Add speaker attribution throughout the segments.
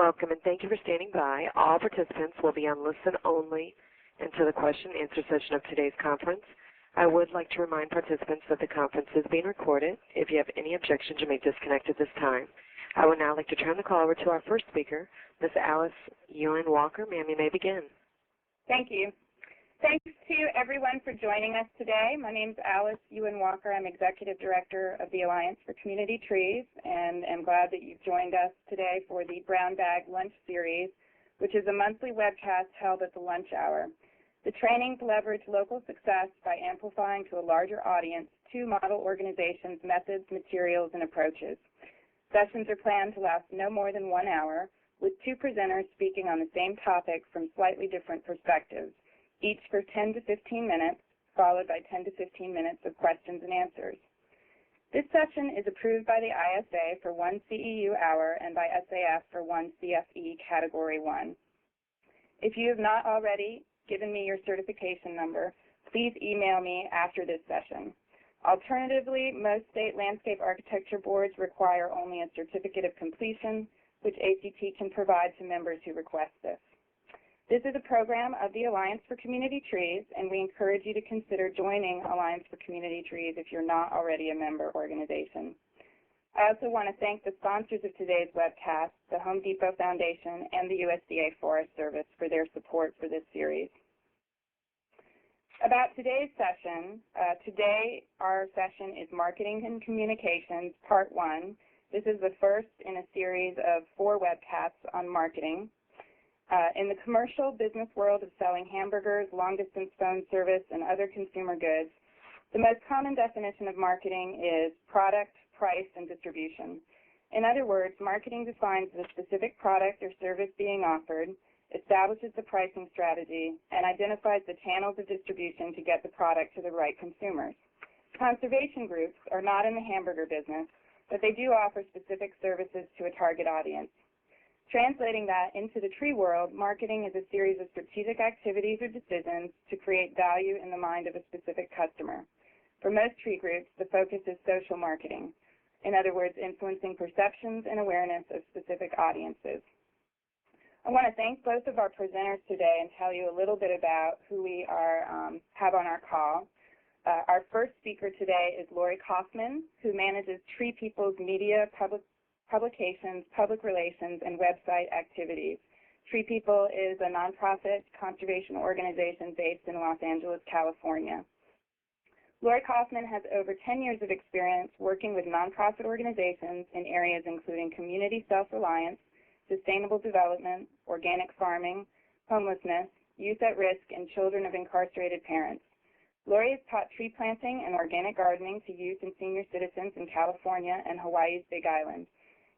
Speaker 1: Welcome, and thank you for standing by. All participants will be on listen only until the question and answer session of today's conference. I would like to remind participants that the conference is being recorded. If you have any objections, you may disconnect at this time. I would now like to turn the call over to our first speaker, Ms. Alice Ewan Walker. Ma'am, you may begin.
Speaker 2: Thank you. Thanks to everyone for joining us today. My name is Alice Ewan Walker. I'm Executive Director of the Alliance for Community Trees, and am glad that you've joined us today for the Brown Bag Lunch Series, which is a monthly webcast held at the lunch hour. The trainings leverage local success by amplifying to a larger audience two model organizations' methods, materials, and approaches. Sessions are planned to last no more than 1 hour, with two presenters speaking on the same topic from slightly different perspectives, each for 10 to 15 minutes, followed by 10 to 15 minutes of questions and answers. This session is approved by the ISA for 1 CEU hour and by SAF for 1 CFE Category 1. If you have not already given me your certification number, please email me after this session. Alternatively, most state landscape architecture boards require only a certificate of completion, which ACT can provide to members who request this. This is a program of the Alliance for Community Trees, and we encourage you to consider joining Alliance for Community Trees if you're not already a member organization. I also want to thank the sponsors of today's webcast, the Home Depot Foundation and the USDA Forest Service, for their support for this series. About today's session, today our session is Marketing and Communications, Part 1. This is the first in a series of 4 webcasts on marketing. In the commercial business world of selling hamburgers, long-distance phone service, and other consumer goods, the most common definition of marketing is product, price, and distribution. In other words, marketing defines the specific product or service being offered, establishes the pricing strategy, and identifies the channels of distribution to get the product to the right consumers. Conservation groups are not in the hamburger business, but they do offer specific services to a target audience. Translating that into the tree world, marketing is a series of strategic activities or decisions to create value in the mind of a specific customer. For most tree groups, the focus is social marketing. In other words, influencing perceptions and awareness of specific audiences. I want to thank both of our presenters today and tell you a little bit about who we have on our call. Our first speaker today is Lori Kaufman, who manages Tree People's media, publications, public relations, and website activities. Tree People is a nonprofit conservation organization based in Los Angeles, California. Lori Kaufman has over 10 years of experience working with nonprofit organizations in areas including community self-reliance, sustainable development, organic farming, homelessness, youth at risk, and children of incarcerated parents. Lori has taught tree planting and organic gardening to youth and senior citizens in California and Hawaii's Big Island.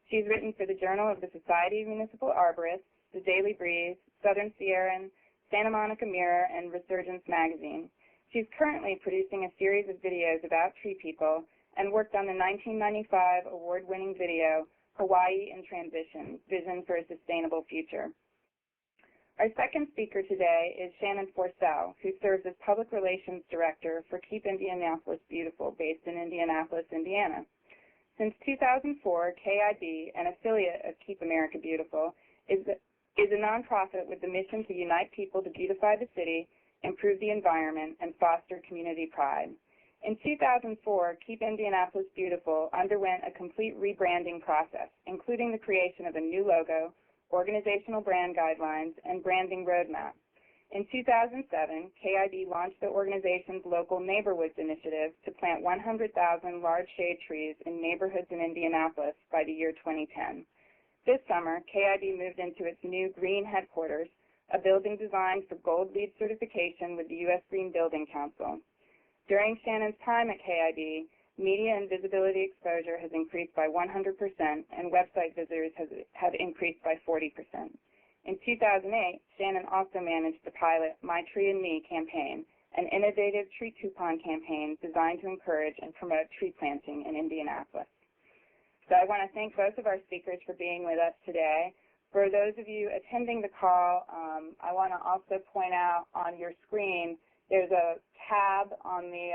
Speaker 2: She's written for the Journal of the Society of Municipal Arborists, The Daily Breeze, Southern Sierran, Santa Monica Mirror, and Resurgence Magazine. She's currently producing a series of videos about tree people and worked on the 1995 award-winning video, Hawaii in Transition, Vision for a Sustainable Future. Our second speaker today is Shannon Forcell, who serves as Public Relations Director for Keep Indianapolis Beautiful, based in Indianapolis, Indiana. Since 2004, KIB, an affiliate of Keep America Beautiful, is a nonprofit with the mission to unite people to beautify the city, improve the environment, and foster community pride. In 2004, Keep Indianapolis Beautiful underwent a complete rebranding process, including the creation of a new logo, organizational brand guidelines, and branding roadmap. In 2007, KIB launched the organization's local Neighborhoods initiative to plant 100,000 large shade trees in neighborhoods in Indianapolis by the year 2010. This summer, KIB moved into its new green headquarters, a building designed for Gold LEED certification with the U.S. Green Building Council. During Shannon's time at KIB, media and visibility exposure has increased by 100%, and website visitors have increased by 40%. In 2008, Shannon also managed the pilot My Tree and Me campaign, an innovative tree coupon campaign designed to encourage and promote tree planting in Indianapolis. So I want to thank both of our speakers for being with us today. For those of you attending the call, I want to also point out on your screen there's a tab on the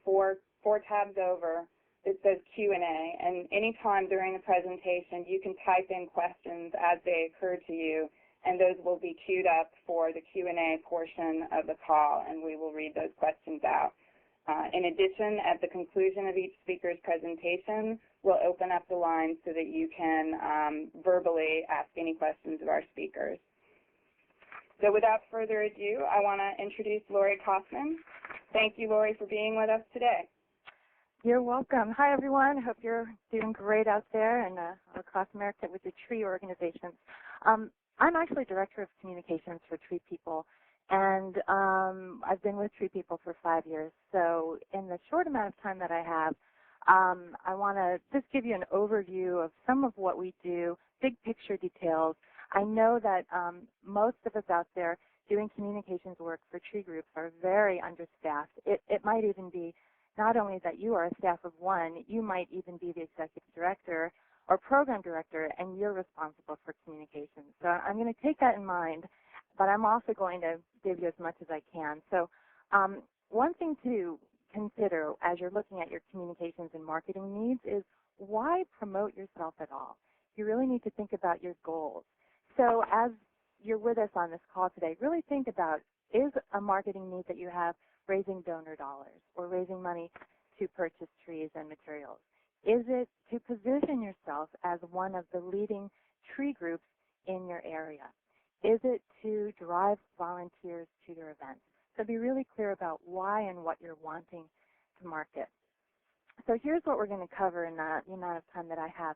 Speaker 2: four tabs over that says Q&A, and anytime during the presentation you can type in questions as they occur to you, and those will be queued up for the Q&A portion of the call, and we will read those questions out. In addition, at the conclusion of each speaker's presentation, we'll open up the line so that you can verbally ask any questions of our speakers. So without further ado, I want to introduce Lori Kaufman. Thank you, Lori, for being with us today.
Speaker 3: You're welcome. Hi, everyone. Hope you're doing great out there and across America with the tree organizations. I'm actually Director of Communications for Tree People, and I've been with Tree People for 5 years. So in the short amount of time that I have, I want to just give you an overview of some of what we do, big picture details. I know that most of us out there doing communications work for tree groups are very understaffed. It might even be not only that you are a staff of one, you might even be the executive director or program director, and you're responsible for communications. So I'm going to take that in mind, but I'm also going to give you as much as I can. So one thing to consider as you're looking at your communications and marketing needs is why promote yourself at all? You really need to think about your goals. So as you're with us on this call today, really think about, is a marketing need that you have raising donor dollars or raising money to purchase trees and materials? Is it to position yourself as one of the leading tree groups in your area? Is it to drive volunteers to your events? So be really clear about why and what you're wanting to market. So here's what we're going to cover in the amount of time that I have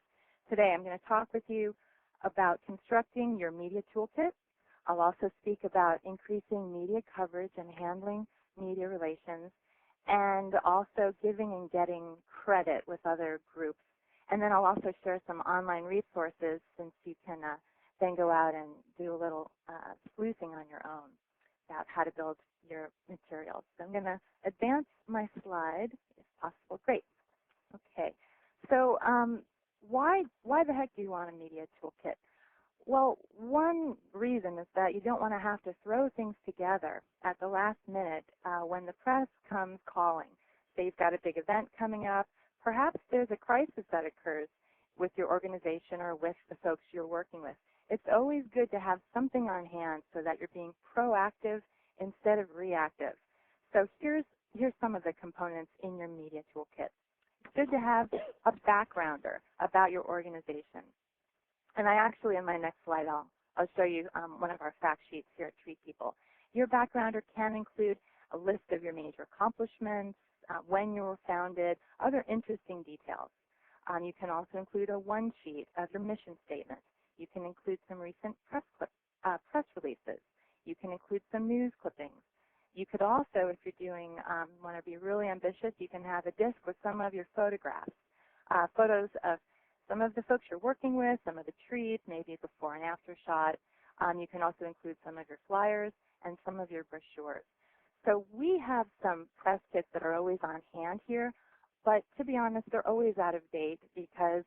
Speaker 3: today. I'm going to talk with you about constructing your media toolkit. I'll also speak about increasing media coverage and handling media relations, and also giving and getting credit with other groups. And then I'll also share some online resources, since you can then go out and do a little sleuthing on your own about how to build your materials. So I'm going to advance my slide, if possible. Great. Okay. So why the heck do you want a media toolkit? Well, one reason is that you don't want to have to throw things together at the last minute when the press comes calling. Say you've got a big event coming up. Perhaps there's a crisis that occurs with your organization or with the folks you're working with. It's always good to have something on hand so that you're being proactive instead of reactive. So here's some of the components in your media toolkit. It's good to have a backgrounder about your organization. And I actually, in my next slide, I'll show you one of our fact sheets here at Tree People. Your backgrounder can include a list of your major accomplishments, when you were founded, other interesting details. You can also include a one sheet of your mission statement. You can include some recent press releases. You can include some news clippings. You could also, if you're doing, want to be really ambitious, you can have a disc with some of your photographs, photos of some of the folks you're working with, some of the trees, maybe a before and after shot. You can also include some of your flyers and some of your brochures. So we have some press kits that are always on hand here, but to be honest, they're always out of date because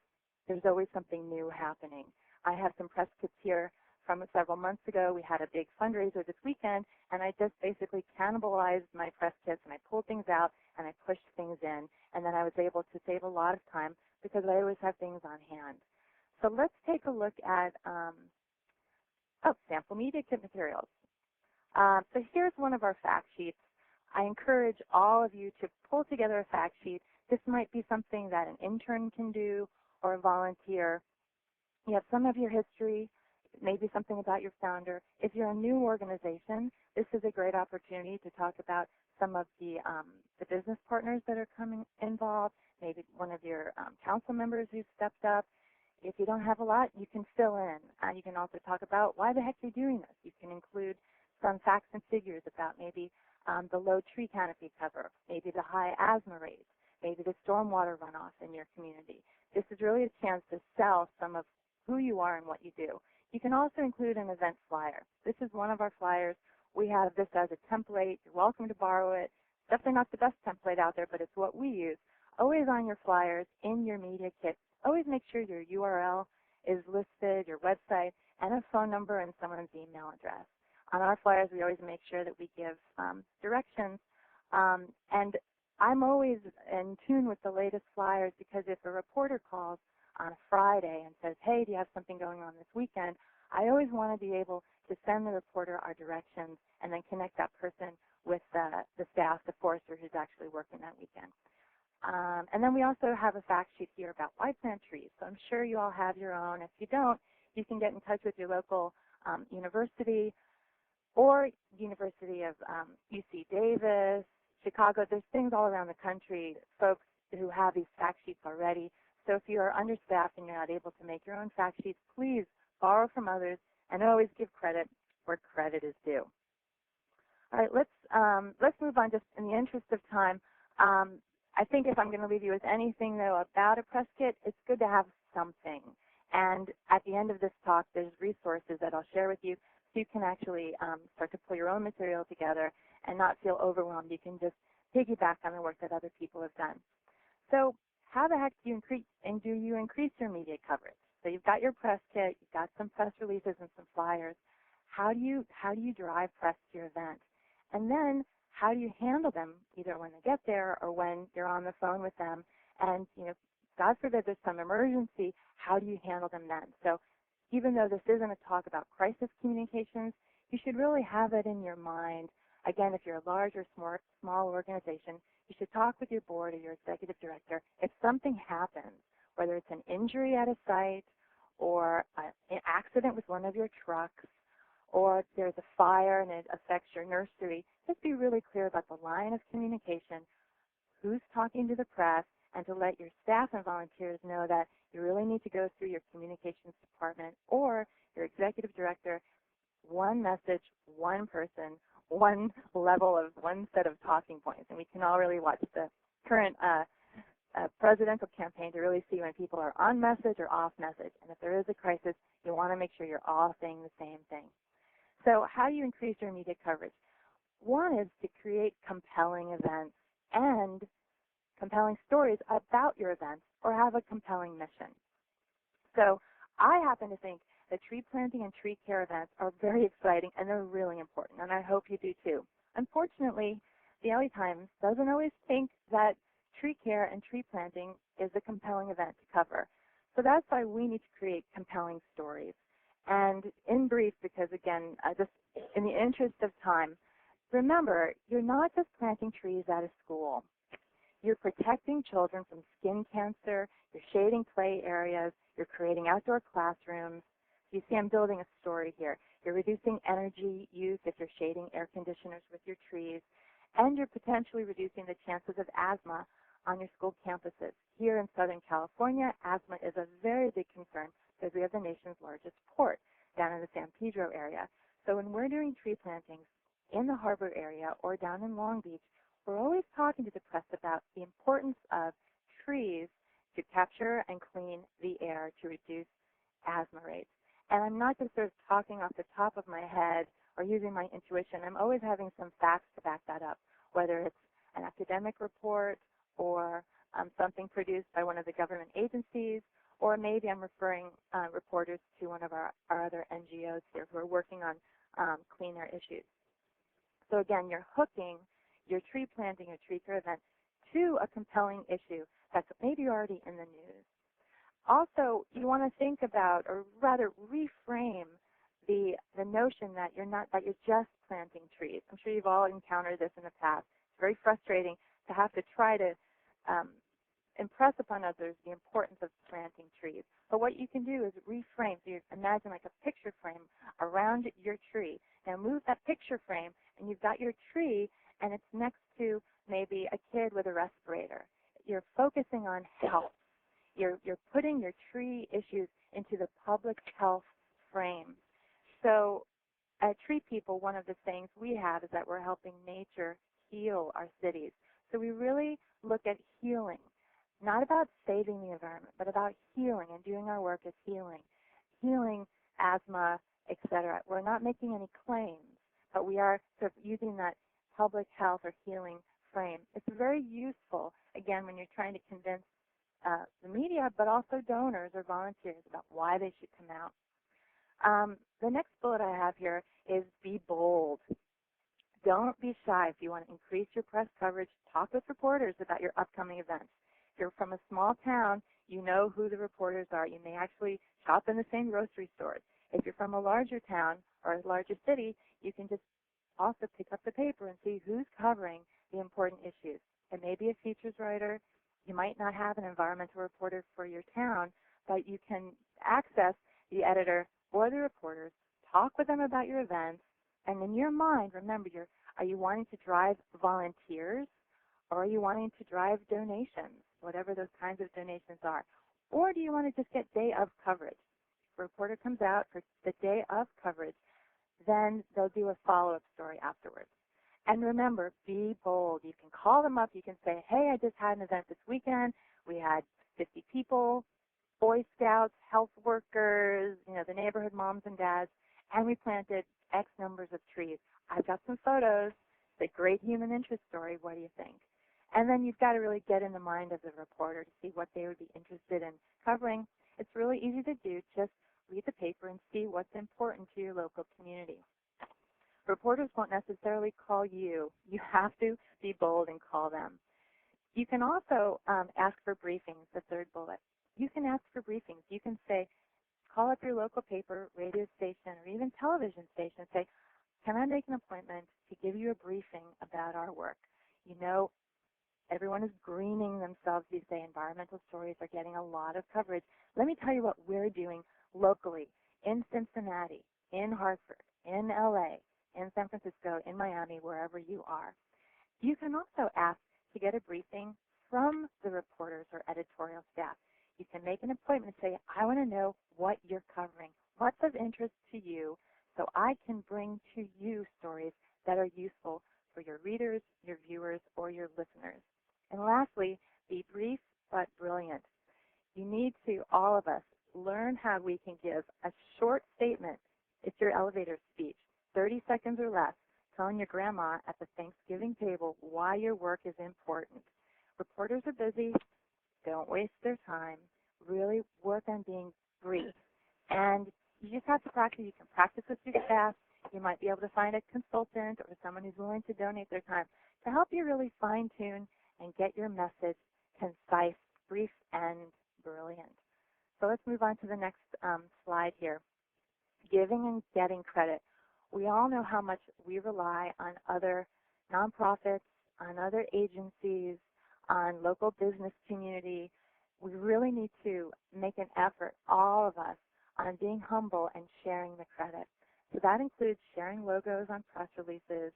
Speaker 3: there's always something new happening. I have some press kits here from several months ago. We had a big fundraiser this weekend, and I just basically cannibalized my press kits, and I pulled things out, and I pushed things in, and then I was able to save a lot of time because I always have things on hand. So let's take a look at sample media kit materials. So here's one of our fact sheets. I encourage all of you to pull together a fact sheet. This might be something that an intern can do or a volunteer. You have some of your history, maybe something about your founder. If you're a new organization, this is a great opportunity to talk about some of the business partners that are coming involved, maybe one of your council members who stepped up. If you don't have a lot, you can fill in. You can also talk about why the heck you're doing this. You can include some facts and figures about maybe the low tree canopy cover, maybe the high asthma rates, maybe the stormwater runoff in your community. This is really a chance to sell some of who you are and what you do. You can also include an event flyer. This is one of our flyers. We have this as a template. You're welcome to borrow it. Definitely not the best template out there, but it's what we use. Always on your flyers, in your media kit, always make sure your URL is listed, your website, and a phone number and someone's email address. On our flyers, we always make sure that we give directions. And I'm always in tune with the latest flyers because if a reporter calls on a Friday and says, hey, do you have something going on this weekend, I always want to be able to send the reporter our directions and then connect that person with the staff, the forester who's actually working that weekend. And then we also have a fact sheet here about why plant trees. So I'm sure you all have your own. If you don't, you can get in touch with your local university or University of UC Davis, Chicago. There's things all around the country, folks who have these fact sheets already. So if you are understaffed and you're not able to make your own fact sheets, please borrow from others and always give credit where credit is due. All right, let's move on just in the interest of time. I think if I'm going to leave you with anything, though, about a press kit, it's good to have something. And at the end of this talk, there's resources that I'll share with you so you can actually start to pull your own material together and not feel overwhelmed. You can just piggyback on the work that other people have done. So how the heck do you increase your media coverage? So you've got your press kit, you've got some press releases and some flyers. How do you drive press to your event? And then how do you handle them either when they get there or when you're on the phone with them? And, God forbid there's some emergency, how do you handle them then? So even though this isn't a talk about crisis communications, you should really have it in your mind. Again, if you're a large or small organization, you should talk with your board or your executive director. If something happens, whether it's an injury at a site or an accident with one of your trucks, or there's a fire and it affects your nursery, just be really clear about the line of communication, who's talking to the press, and to let your staff and volunteers know that you really need to go through your communications department or your executive director, one message, one person, one level of one set of talking points. And we can all really watch the current presidential campaign to really see when people are on message or off message. And if there is a crisis, you want to make sure you're all saying the same thing. So how do you increase your media coverage? One is to create compelling events and compelling stories about your events or have a compelling mission. So I happen to think that tree planting and tree care events are very exciting and they're really important, and I hope you do too. Unfortunately, the LA Times doesn't always think that tree care and tree planting is a compelling event to cover. So that's why we need to create compelling stories. And in brief, because again, just in the interest of time, remember, you're not just planting trees at a school. You're protecting children from skin cancer, you're shading play areas, you're creating outdoor classrooms. You see I'm building a story here. You're reducing energy use if you're shading air conditioners with your trees, and you're potentially reducing the chances of asthma on your school campuses. Here in Southern California, asthma is a very big concern because we have the nation's largest port down in the San Pedro area. So when we're doing tree plantings in the harbor area or down in Long Beach, we're always talking to the press about the importance of trees to capture and clean the air to reduce asthma rates. And I'm not just sort of talking off the top of my head or using my intuition. I'm always having some facts to back that up, whether it's an academic report or something produced by one of the government agencies, or maybe I'm referring reporters to one of our other NGOs here who are working on clean air issues. So again, you're hooking your tree planting or tree care event to a compelling issue that's maybe already in the news. Also, you want to think about, or rather reframe the notion that you're just planting trees. I'm sure you've all encountered this in the past. It's very frustrating to have to try to impress upon others the importance of planting trees. But what you can do is reframe. So you imagine like a picture frame around your tree. Now move that picture frame, and you've got your tree, and it's next to maybe a kid with a respirator. You're focusing on health. You're putting your tree issues into the public health frame. So at Tree People, one of the things we have is that we're helping nature heal our cities. So we really look at healing, not about saving the environment, but about healing and doing our work as healing asthma, etc. We're not making any claims, but we are sort of using that public health or healing frame. It's very useful, again, when you're trying to convince the media, but also donors or volunteers about why they should come out. The next bullet I have here is be bold. don't be shy. If you want to increase your press coverage, talk with reporters about your upcoming events. If you're from a small town, you know who the reporters are. You may actually shop in the same grocery stores. If you're from a larger town or a larger city, you can just also pick up the paper and see who's covering the important issues. It may be a features writer. You might not have an environmental reporter for your town, but you can access the editor or the reporters, talk with them about your events, and in your mind, remember, are you wanting to drive volunteers or are you wanting to drive donations, whatever those kinds of donations are? Or do you want to just get day of coverage? If a reporter comes out for the day of coverage, then they'll do a follow-up story afterwards. And remember, be bold. You can call them up. You can say, hey, I just had an event this weekend. We had 50 people, Boy Scouts, health workers, the neighborhood moms and dads, and we planted X numbers of trees. I've got some photos. It's a great human interest story. What do you think? And then you've got to really get in the mind of the reporter to see what they would be interested in covering. It's really easy to do. Just read the paper and see what's important to your local community. Reporters won't necessarily call you. You have to be bold and call them. You can also ask for briefings, the third bullet. You can ask for briefings. You can say, call up your local paper, radio station, or even television station and say, can I make an appointment to give you a briefing about our work? Everyone is greening themselves these days. Environmental stories are getting a lot of coverage. Let me tell you what we're doing locally in Cincinnati, in Hartford, in LA, in San Francisco, in Miami, wherever you are. You can also ask to get a briefing from the reporters or editorial staff. You can make an appointment and say, I want to know what you're covering, what's of interest to you, so I can bring to you stories that are useful for your readers, your viewers, or your listeners. And lastly, be brief but brilliant. You need to, all of us, learn how we can give a short statement. It's your elevator speech, 30 seconds or less, telling your grandma at the Thanksgiving table why your work is important. Reporters are busy. Don't waste their time. Really work on being brief. And you just have to practice. You can practice with your staff. You might be able to find a consultant or someone who's willing to donate their time to help you really fine-tune and get your message concise, brief, and brilliant. So let's move on to the next slide here. Giving and getting credit. We all know how much we rely on other nonprofits, on other agencies, on local business community. We really need to make an effort, all of us, on being humble and sharing the credit. So that includes sharing logos on press releases,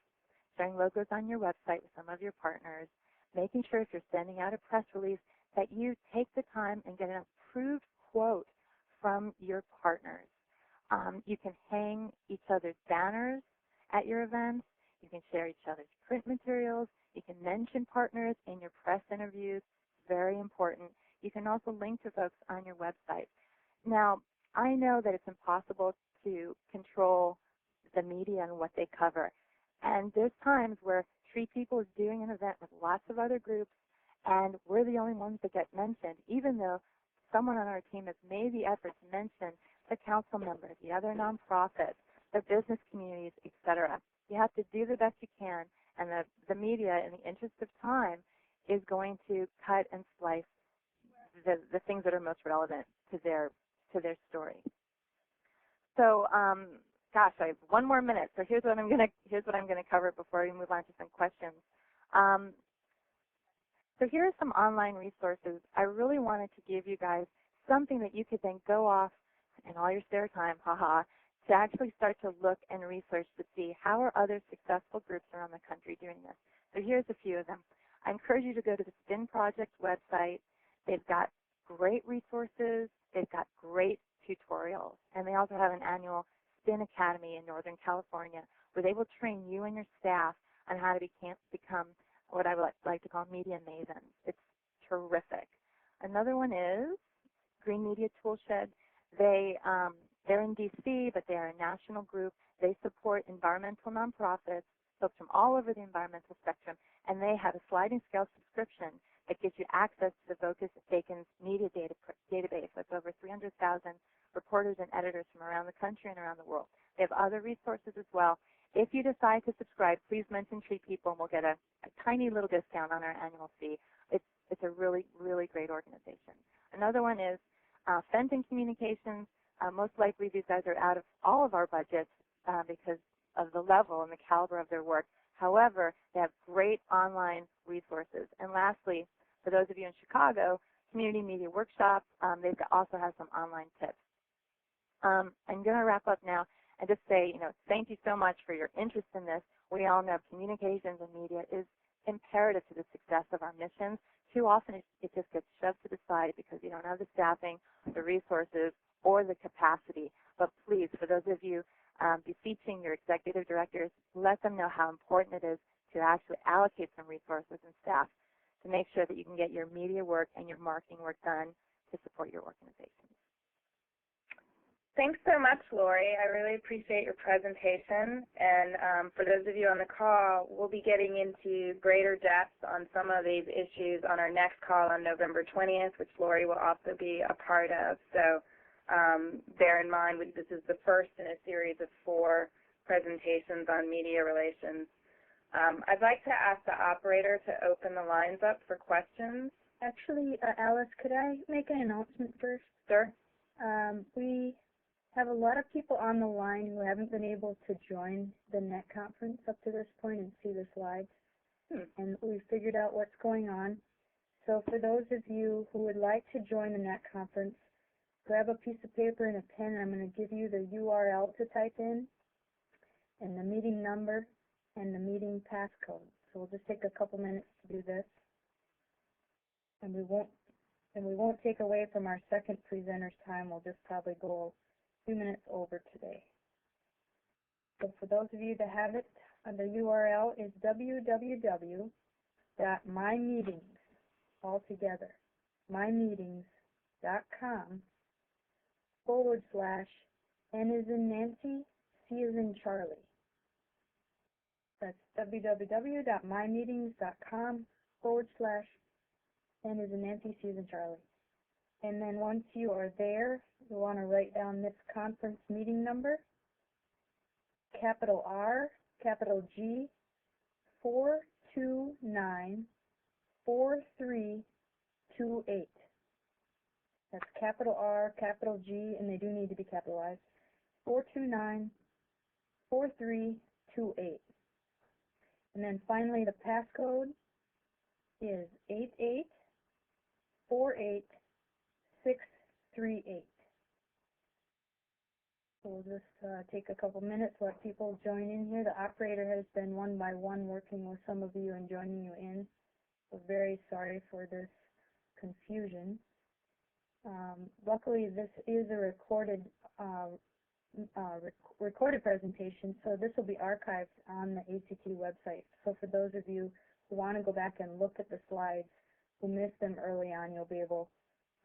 Speaker 3: sharing logos on your website with some of your partners, making sure if you're sending out a press release that you take the time and get an approved quote from your partners. You can hang each other's banners at your events. You can share each other's print materials. You can mention partners in your press interviews. Very important. You can also link to folks on your website. Now, I know that it's impossible to control the media and what they cover. And there's times where Tree People is doing an event with lots of other groups, and we're the only ones that get mentioned, even though someone on our team has made the effort to mention the council members, the other nonprofits, the business communities, etc. You have to do the best you can, and the media, in the interest of time, is going to cut and slice the things that are most relevant to their story. So, gosh, I have 1 more minute. So here's what I'm gonna cover before we move on to some questions. So here are some online resources. I really wanted to give you guys something that you could then go off in all your spare time, to actually start to look and research to see how are other successful groups around the country doing this. So here's a few of them. I encourage you to go to the Spin Project website. They've got great resources. They've got great tutorials. And they also have an annual Spin Academy in Northern California where they will train you and your staff on how to become what I would like to call media mavens. It's terrific. Another one is Green Media Toolshed. They're in D.C., but they are a national group. They support environmental nonprofits, folks from all over the environmental spectrum, and they have a sliding scale subscription that gives you access to the Focus Bacon's media database. That's over 300,000 reporters and editors from around the country and around the world. They have other resources as well, If you decide to subscribe, please mention Tree People and we'll get a tiny little discount on our annual fee. It's a really, really great organization. Another one is Fenton Communications. Most likely these guys are out of all of our budgets because of the level and the caliber of their work. However, they have great online resources. And lastly, for those of you in Chicago, Community Media Workshop, they also have some online tips. I'm going to wrap up now and just say, thank you so much for your interest in this. We all know communications and media is imperative to the success of our missions. Too often it just gets shoved to the side because you don't have the staffing, the resources, or the capacity. But please, for those of you beseeching your executive directors, let them know how important it is to actually allocate some resources and staff to make sure that you can get your media work and your marketing work done to support your organization.
Speaker 2: Thanks so much, Lori. I really appreciate your presentation. And for those of you on the call, we'll be getting into greater depth on some of these issues on our next call on November 20th, which Lori will also be a part of. So bear in mind, this is the first in a series of 4 presentations on media relations. I'd like to ask the operator to open the lines up for questions.
Speaker 4: Actually, Alice, could I make an announcement first?
Speaker 2: Sure.
Speaker 4: We have a lot of people on the line who haven't been able to join the NET conference up to this point and see the slides. And we figured out what's going on. So for those of you who would like to join the NET conference, grab a piece of paper and a pen. I'm going to give you the URL to type in and the meeting number and the meeting passcode. So we'll just take a couple minutes to do this. And we won't take away from our second presenter's time. We'll just probably go 2 minutes over today. So for those of you that have it, the URL is www.mymeetings, altogether, mymeetings.com/N as in Nancy, C as in Charlie. That's www.mymeetings.com/N as in Nancy, C as in Charlie. And then once you are there, you want to write down this conference meeting number, capital R, capital G, 429-4328. That's capital R, capital G, and they do need to be capitalized, 429-4328. And then finally the passcode is 8848638. We'll just take a couple minutes, let people join in here. The operator has been one by one working with some of you and joining you in. We're very sorry for this confusion. Luckily, this is a recorded presentation, so this will be archived on the ACT website. So for those of you who want to go back and look at the slides, who missed them early on, you'll be able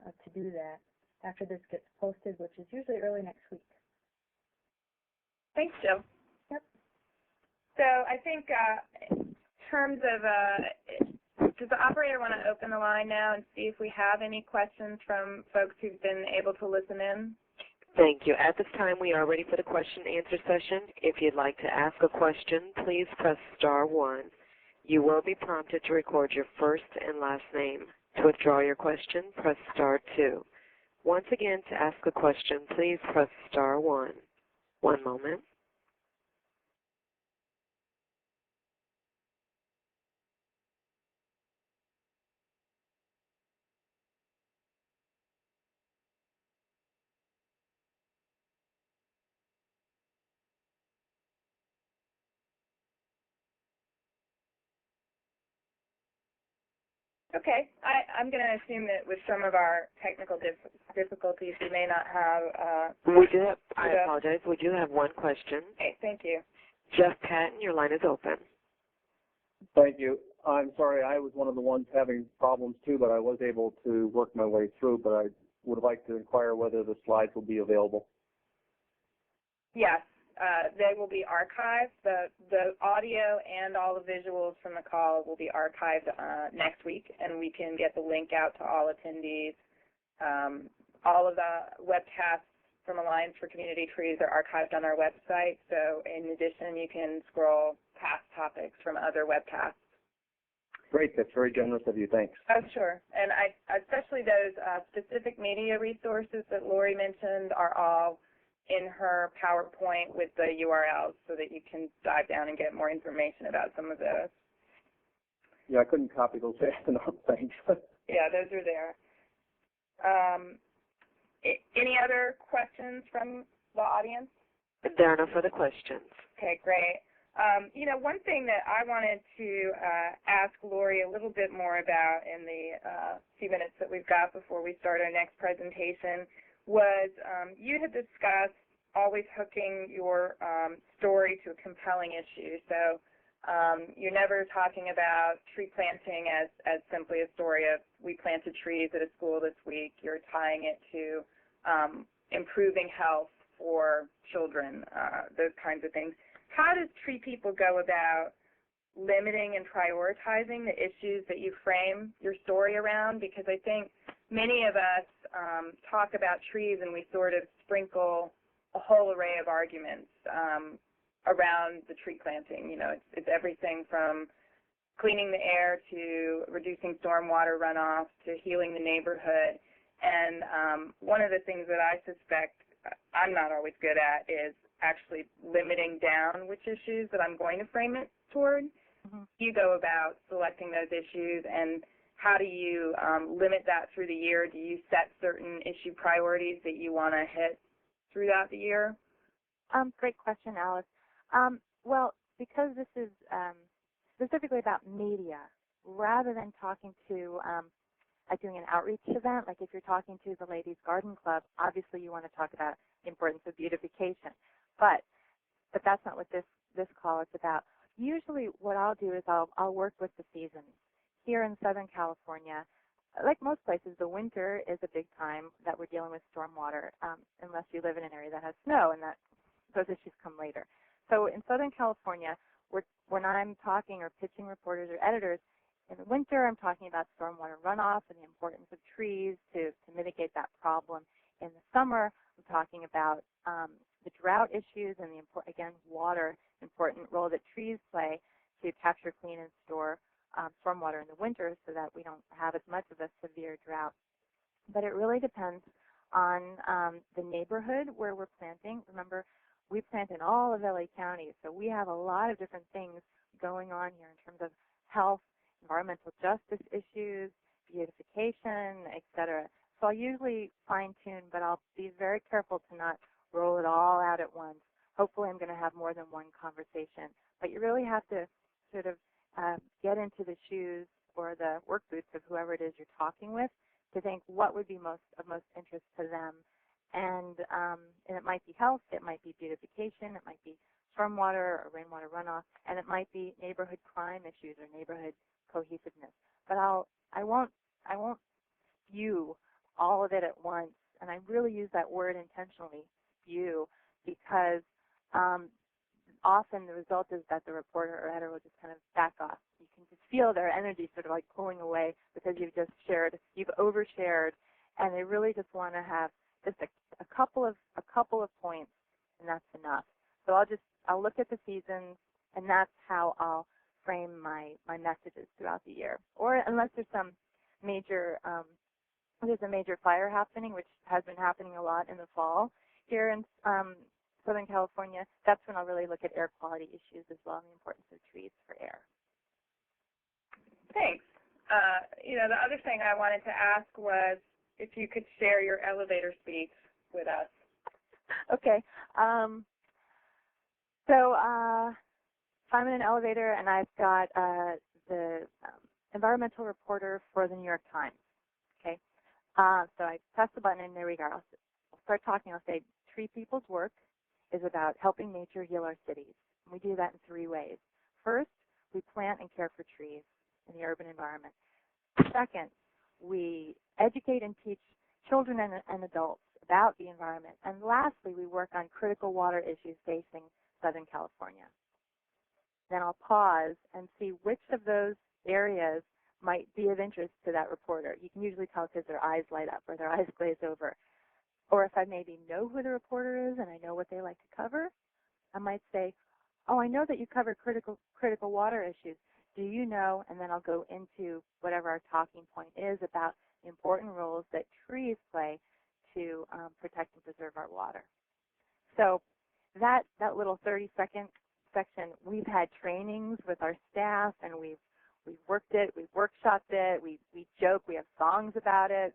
Speaker 4: to do that after this gets posted, which is usually early next week.
Speaker 2: Thanks, Jill.
Speaker 4: Yep.
Speaker 2: So I think in terms of, does the operator want to open the line now and see if we have any questions from folks who've been able to listen in?
Speaker 1: Thank you. At this time, we are ready for the question and answer session. If you'd like to ask a question, please press *1. You will be prompted to record your first and last name. To withdraw your question, press *2. Once again, to ask a question, please press *1. One moment.
Speaker 2: Okay. I'm going to assume that with some of our technical difficulties, we may not have...
Speaker 1: I apologize. We do have one question.
Speaker 2: Okay, thank you.
Speaker 1: Jeff Patton, your line is open.
Speaker 5: Thank you. I'm sorry, I was one of the ones having problems too, but I was able to work my way through, but I would like to inquire whether the slides will be available.
Speaker 2: Yes, they will be archived. The audio and all the visuals from the call will be archived next week, and we can get the link out to all attendees. All of the webcasts from Alliance for Community Trees are archived on our website. So in addition, you can scroll past topics from other webcasts.
Speaker 5: Great. That's very generous of you. Thanks.
Speaker 2: Oh, sure. And especially those specific media resources that Lori mentioned are all in her PowerPoint with the URLs so that you can dive down and get more information about some of those.
Speaker 5: Yeah, I couldn't copy those fast enough. Thanks.
Speaker 2: Yeah, those are there. Any other questions from the audience?
Speaker 1: There are no further questions.
Speaker 2: Okay, great. One thing that I wanted to ask Lori a little bit more about in the few minutes that we've got before we start our next presentation was you had discussed always hooking your story to a compelling issue. So you're never talking about tree planting as simply a story of we planted trees at a school this week. You're tying it to improving health for children, those kinds of things. How does Tree People go about limiting and prioritizing the issues that you frame your story around? Because I think many of us talk about trees and we sort of sprinkle a whole array of arguments around the tree planting. It's everything from cleaning the air to reducing stormwater runoff to healing the neighborhood. And one of the things that I suspect I'm not always good at is actually limiting down which issues that I'm going to frame it toward. Mm-hmm. You go about selecting those issues, and how do you limit that through the year? Do you set certain issue priorities that you want to hit throughout the year?
Speaker 3: Great question, Alice. Well, because this is specifically about media, rather than talking to doing an outreach event, like if you're talking to the Ladies Garden Club, obviously you want to talk about the importance of beautification. But that's not what this call is about. Usually what I'll do is I'll work with the seasons. Here in Southern California, like most places, the winter is a big time that we're dealing with stormwater, unless you live in an area that has snow, and those issues come later. So in Southern California, when I'm talking or pitching reporters or editors, in the winter I'm talking about stormwater runoff and the importance of trees to mitigate that problem. In the summer, I'm talking about the drought issues and water, important role that trees play to capture, clean, and store stormwater in the winter so that we don't have as much of a severe drought. But it really depends on the neighborhood where we're planting. Remember, we plant in all of LA County, so we have a lot of different things going on here in terms of health, environmental justice issues, beautification, etc. So I'll usually fine-tune, but I'll be very careful to not roll it all out at once. Hopefully I'm going to have more than one conversation. But you really have to sort of get into the shoes or the work boots of whoever it is you're talking with to think what would be of most interest to them. And it might be health, it might be beautification, it might be stormwater or rainwater runoff, and it might be neighborhood crime issues or neighborhood cohesiveness. But I won't spew all of it at once, and I really use that word intentionally, spew, because often the result is that the reporter or editor will just kind of back off. You can just feel their energy sort of like pulling away because you've overshared, and they really just want to have just a couple of points, and that's enough. So I'll look at the seasons, and that's how I'll frame my messages throughout the year. Or unless there's some major there's a major fire happening, which has been happening a lot in the fall here in Southern California, that's when I'll really look at air quality issues as well and the importance of trees for air.
Speaker 2: Thanks. The other thing I wanted to ask was if you could share your elevator speech with us.
Speaker 3: Okay. So I'm in an elevator, and I've got the environmental reporter for the New York Times. Okay. So I press the button, and there we go. I'll start talking. I'll say, Tree People's work is about helping nature heal our cities. And we do that in 3 ways. First, we plant and care for trees in the urban environment. Second, we educate and teach children and adults about the environment. And lastly, we work on critical water issues facing Southern California. Then I'll pause and see which of those areas might be of interest to that reporter. You can usually tell because their eyes light up or their eyes glaze over. Or if I maybe know who the reporter is and I know what they like to cover, I might say, oh, I know that you cover critical water issues. Do you know? And then I'll go into whatever our talking point is about the important roles that trees play to protect and preserve our water. So that little 30-second section, we've had trainings with our staff, and we've worked it, we've workshopped it, we joke, we have songs about it.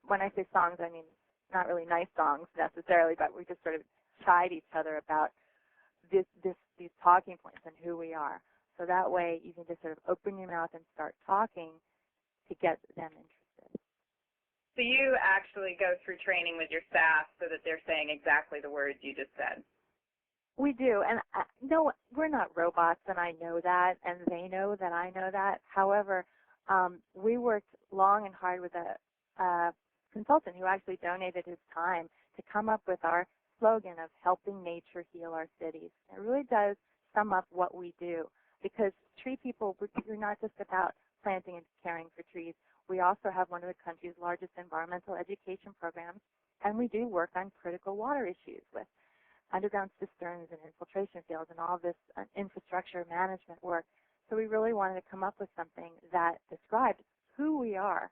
Speaker 3: When I say songs, I mean not really nice songs necessarily, but we just sort of chide each other about these talking points and who we are. So that way you can just sort of open your mouth and start talking to get them interested.
Speaker 2: So you actually go through training with your staff so that they're saying exactly the words you just said.
Speaker 3: We do, and no, we're not robots, and I know that, and they know that I know that. However, we worked long and hard with a consultant who actually donated his time to come up with our slogan of helping nature heal our cities. It really does sum up what we do, because tree people, we're not just about planting and caring for trees. We also have one of the country's largest environmental education programs, and we do work on critical water issues with underground cisterns and infiltration fields and all this infrastructure management work. So we really wanted to come up with something that described who we are,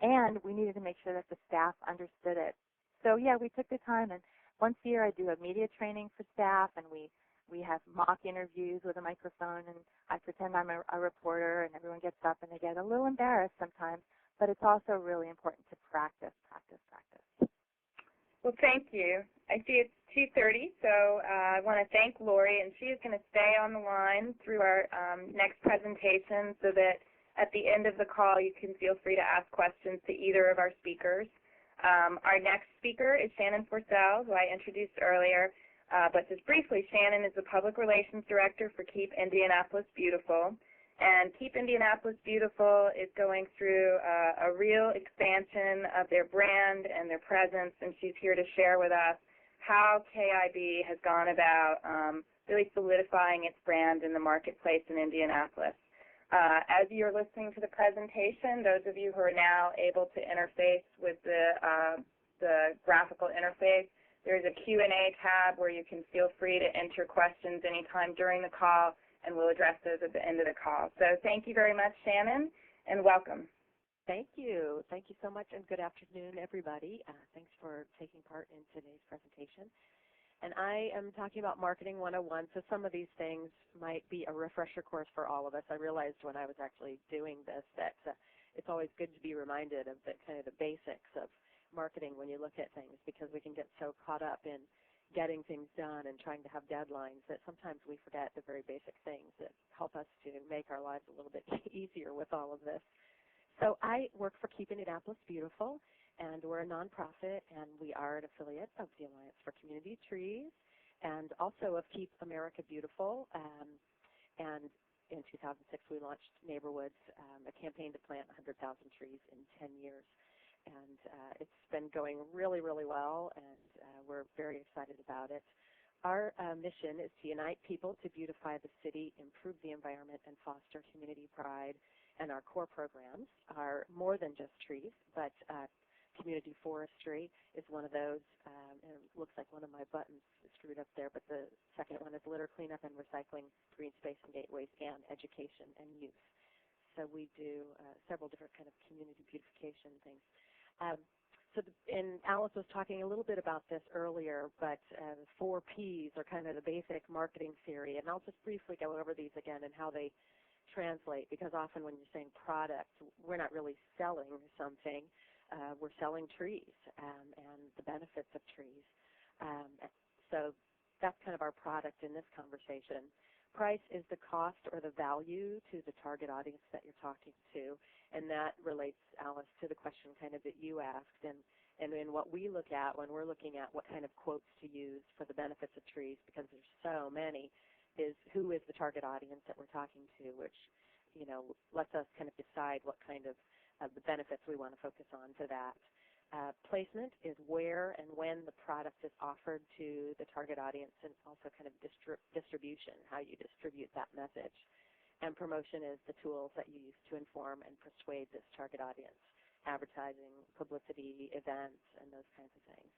Speaker 3: and we needed to make sure that the staff understood it. So yeah, we took the time, and once a year I do a media training for staff, and we have mock interviews with a microphone, and I pretend I'm a reporter, and everyone gets up and they get a little embarrassed sometimes, but it's also really important to practice.
Speaker 2: Well, thank you. I see it's 2:30, so I want to thank Lori, and she is going to stay on the line through our next presentation so that at the end of the call you can feel free to ask questions to either of our speakers. Our next speaker is Shannon Forcell, who I introduced earlier, but just briefly, Shannon is the Public Relations Director for Keep Indianapolis Beautiful. And Keep Indianapolis Beautiful is going through a real expansion of their brand and their presence, and she's here to share with us how KIB has gone about really solidifying its brand in the marketplace in Indianapolis. As you're listening to the presentation, those of you who are now able to interface with the graphical interface, there's a Q&A tab where you can feel free to enter questions anytime during the call, and we'll address those at the end of the call. So thank you very much, Shannon, and welcome.
Speaker 6: Thank you. Thank you so much, and good afternoon, everybody. Thanks for taking part in today's presentation. And I am talking about Marketing 101, so some of these things might be a refresher course for all of us. I realized when I was actually doing this that it's always good to be reminded of the kind of the basics of marketing when you look at things, because we can get so caught up in getting things done and trying to have deadlines that sometimes we forget the very basic things that help us to make our lives a little bit easier with all of this. So I work for Keep Indianapolis Beautiful, and we're a nonprofit, and we are an affiliate of the Alliance for Community Trees and also of Keep America Beautiful. And in 2006, we launched Neighborwoods, a campaign to plant 100,000 trees in 10 years. And it's been going really, really well, and we're very excited about it. Our mission is to unite people to beautify the city, improve the environment, and foster community pride. And our core programs are more than just trees, but community forestry is one of those. And it looks like one of my buttons is screwed up there, but the second one is litter cleanup and recycling, green space and gateways, and education and youth. So we do several different kind of community beautification things. And Alice was talking a little bit about this earlier, but the 4 Ps are kind of the basic marketing theory, and I'll just briefly go over these again and how they translate, because often when you're saying product, we're not really selling something. We're selling trees and the benefits of trees. So that's kind of our product in this conversation. Price is the cost or the value to the target audience that you're talking to, and that relates, Alice, to the question kind of that you asked, and in what we look at when we're looking at what kind of quotes to use for the benefits of trees, because there's so many, is who is the target audience that we're talking to, which, you know, lets us kind of decide what kind of the benefits we want to focus on to that. Placement is where and when the product is offered to the target audience, and also kind of distribution, how you distribute that message. And promotion is the tools that you use to inform and persuade this target audience. advertising, publicity, events, and those kinds of things.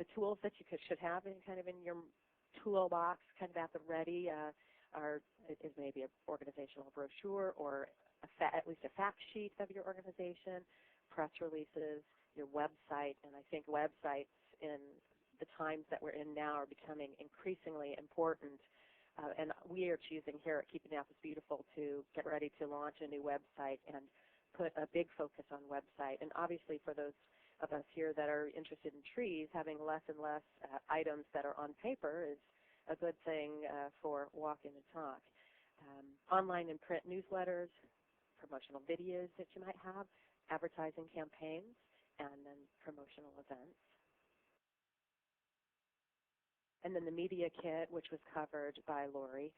Speaker 6: The tools that you should have in your toolbox, kind of at the ready, is maybe an organizational brochure or at least a fact sheet of your organization, press releases, your website, and I think websites in the times that we're in now are becoming increasingly important. And we are choosing here at Keeping Apples Beautiful to get ready to launch a new website and put a big focus on website. And obviously for those of us here that are interested in trees, having less and less items that are on paper is a good thing for walk in and talk. Online and print newsletters, promotional videos that you might have, advertising campaigns, and then promotional events. And then the media kit, which was covered by Lori,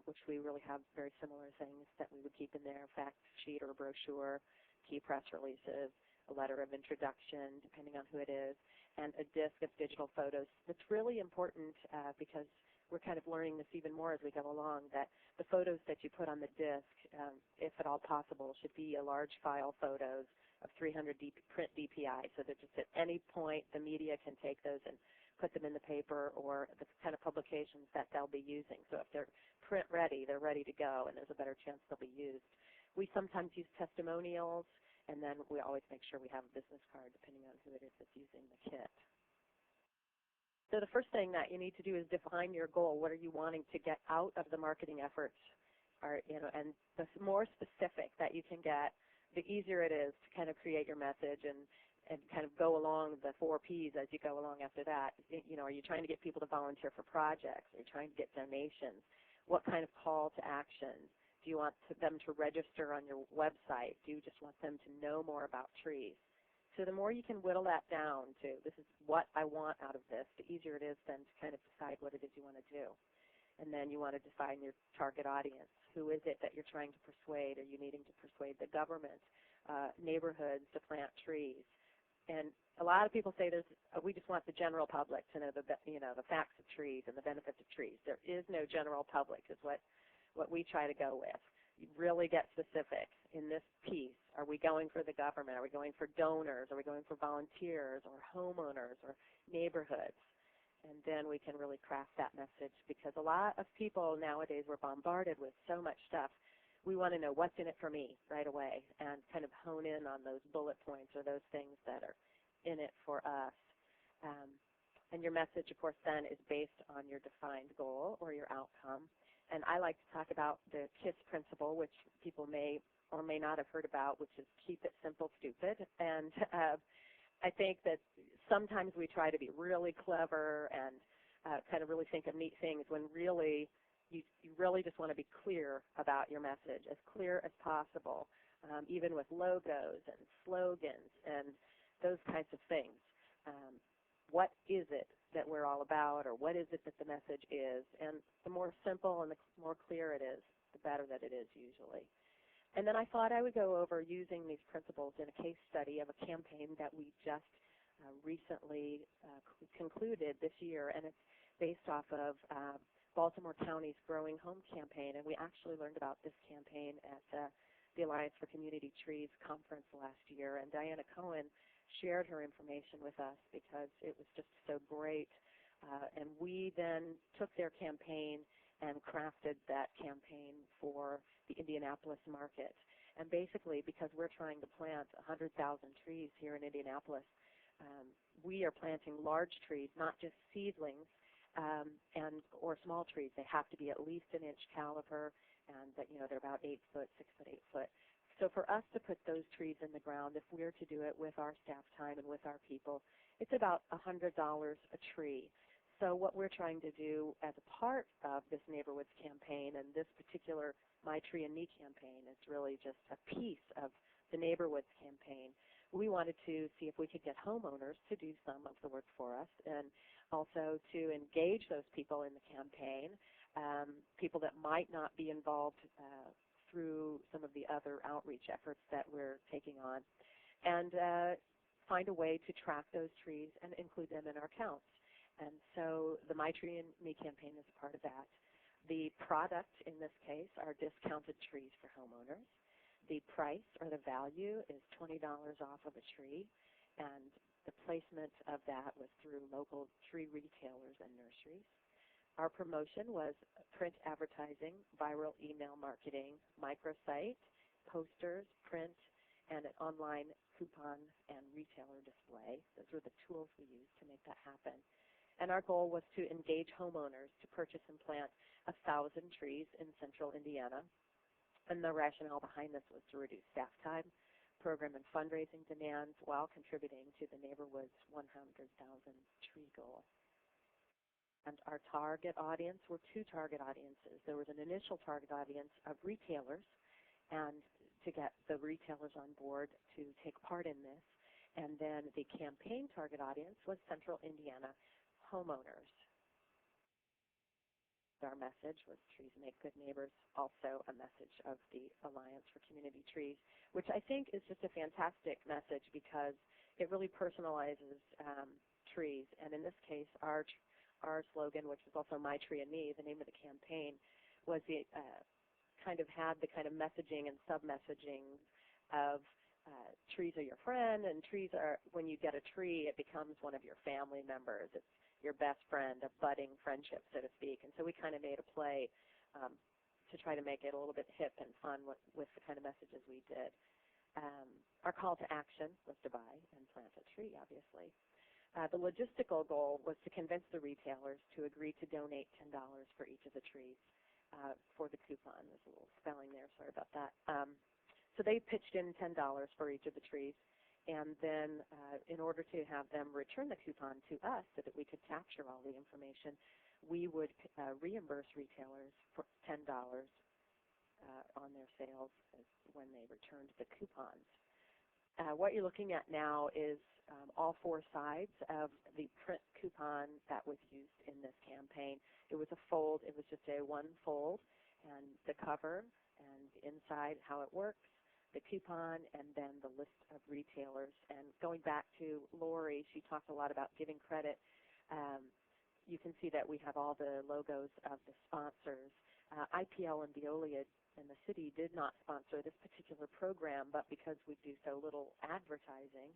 Speaker 6: which we really have very similar things that we would keep in there, fact sheet or brochure, key press releases, a letter of introduction, depending on who it is, and a disc of digital photos. It's really important because we're kind of learning this even more as we go along, that the photos that you put on the disc, if at all possible, should be a large file photos of 300 print DPI, so that just at any point the media can take those and put them in the paper or the kind of publications that they'll be using. So if they're print ready, they're ready to go, and there's a better chance they'll be used. We sometimes use testimonials, and then we always make sure we have a business card depending on who it is that's using the kit. So the first thing that you need to do is define your goal. What are you wanting to get out of the marketing efforts? And the more specific that you can get, the easier it is to kind of create your message and kind of go along the 4 Ps as you go along after that. Are you trying to get people to volunteer for projects? Are you trying to get donations? What kind of call to action? Do you want them to register on your website? Do you just want them to know more about trees? So the more you can whittle that down to, this is what I want out of this, the easier it is then to kind of decide what it is you want to do. And then you want to define your target audience. Who is it that you're trying to persuade? Are you needing to persuade the government, neighborhoods to plant trees? And a lot of people say we just want the general public to know the facts of trees and the benefits of trees. There is no general public, is what we try to go with. You really get specific in this piece. Are we going for the government? Are we going for donors? Are we going for volunteers or homeowners or neighborhoods? And then we can really craft that message, because a lot of people nowadays, we're bombarded with so much stuff. We want to know what's in it for me right away and kind of hone in on those bullet points or those things that are in it for us. And your message, of course, then is based on your defined goal or your outcome. And I like to talk about the KISS principle, which people may or may not have heard about, which is keep it simple, stupid. And I think that sometimes we try to be really clever and kind of really think of neat things when really you really just want to be clear about your message, as clear as possible, even with logos and slogans and those kinds of things. What is it that we're all about, or what is it that the message is? And the more simple and the more clear it is, the better that it is usually. And then I thought I would go over using these principles in a case study of a campaign that we just recently concluded this year, and it's based off of Baltimore County's Growing Home campaign. And we actually learned about this campaign at the Alliance for Community Trees conference last year, and Diana Cohen shared her information with us because it was just so great. And we then took their campaign and crafted that campaign for the Indianapolis market. And basically, because we're trying to plant 100,000 trees here in Indianapolis, we are planting large trees, not just seedlings or small trees. They have to be at least an inch caliber, and they're about 8 foot, 6 foot, 8 foot. So for us to put those trees in the ground, if we're to do it with our staff time and with our people, it's about $100 a tree. So what we're trying to do as a part of this Neighborwoods campaign and this particular My Tree and Me campaign is really just a piece of the Neighborwoods campaign. We wanted to see if we could get homeowners to do some of the work for us, and also to engage those people in the campaign, people that might not be involved through some of the other outreach efforts that we're taking on, and find a way to track those trees and include them in our counts. And so the My Tree and Me campaign is a part of that. The product in this case are discounted trees for homeowners. the price or the value is $20 off of a tree, and the placement of that was through local tree retailers and nurseries. Our promotion was print advertising, viral email marketing, microsite, posters, print, and an online coupon and retailer display. Those were the tools we used to make that happen. And our goal was to engage homeowners to purchase and plant 1,000 trees in central Indiana. And the rationale behind this was to reduce staff time, program and fundraising demands, while contributing to the neighborhood's 100,000 tree goal. And our target audience were two target audiences. There was an initial target audience of retailers, and to get the retailers on board to take part in this. And then the campaign target audience was Central Indiana homeowners. Our message was Trees Make Good Neighbors, also a message of the Alliance for Community Trees, which I think is just a fantastic message because it really personalizes trees. And in this case, our slogan, which is also My Tree and Me, the name of the campaign, was the kind of had the kind of messaging and sub-messaging of trees are your friend, and trees are, when you get a tree, it becomes one of your family members. It's your best friend, a budding friendship, so to speak. And so we kind of made a play to try to make it a little bit hip and fun with the kind of messages we did. Our call to action was to buy and plant a tree, obviously. The logistical goal was to convince the retailers to agree to donate $10 for each of the trees for the coupon. There's a little spelling there, sorry about that. So they pitched in $10 for each of the trees, and then in order to have them return the coupon to us so that we could capture all the information, we would reimburse retailers for $10 on their sales when they returned the coupons. What you're looking at now is all four sides of the print coupon that was used in this campaign. It was a fold. It was just a one fold, and the cover and inside how it works, the coupon, and then the list of retailers. And going back to Lori, she talked a lot about giving credit. You can see that we have all the logos of the sponsors. IPL and Veolia in the city did not sponsor this particular program, but because we do so little advertising,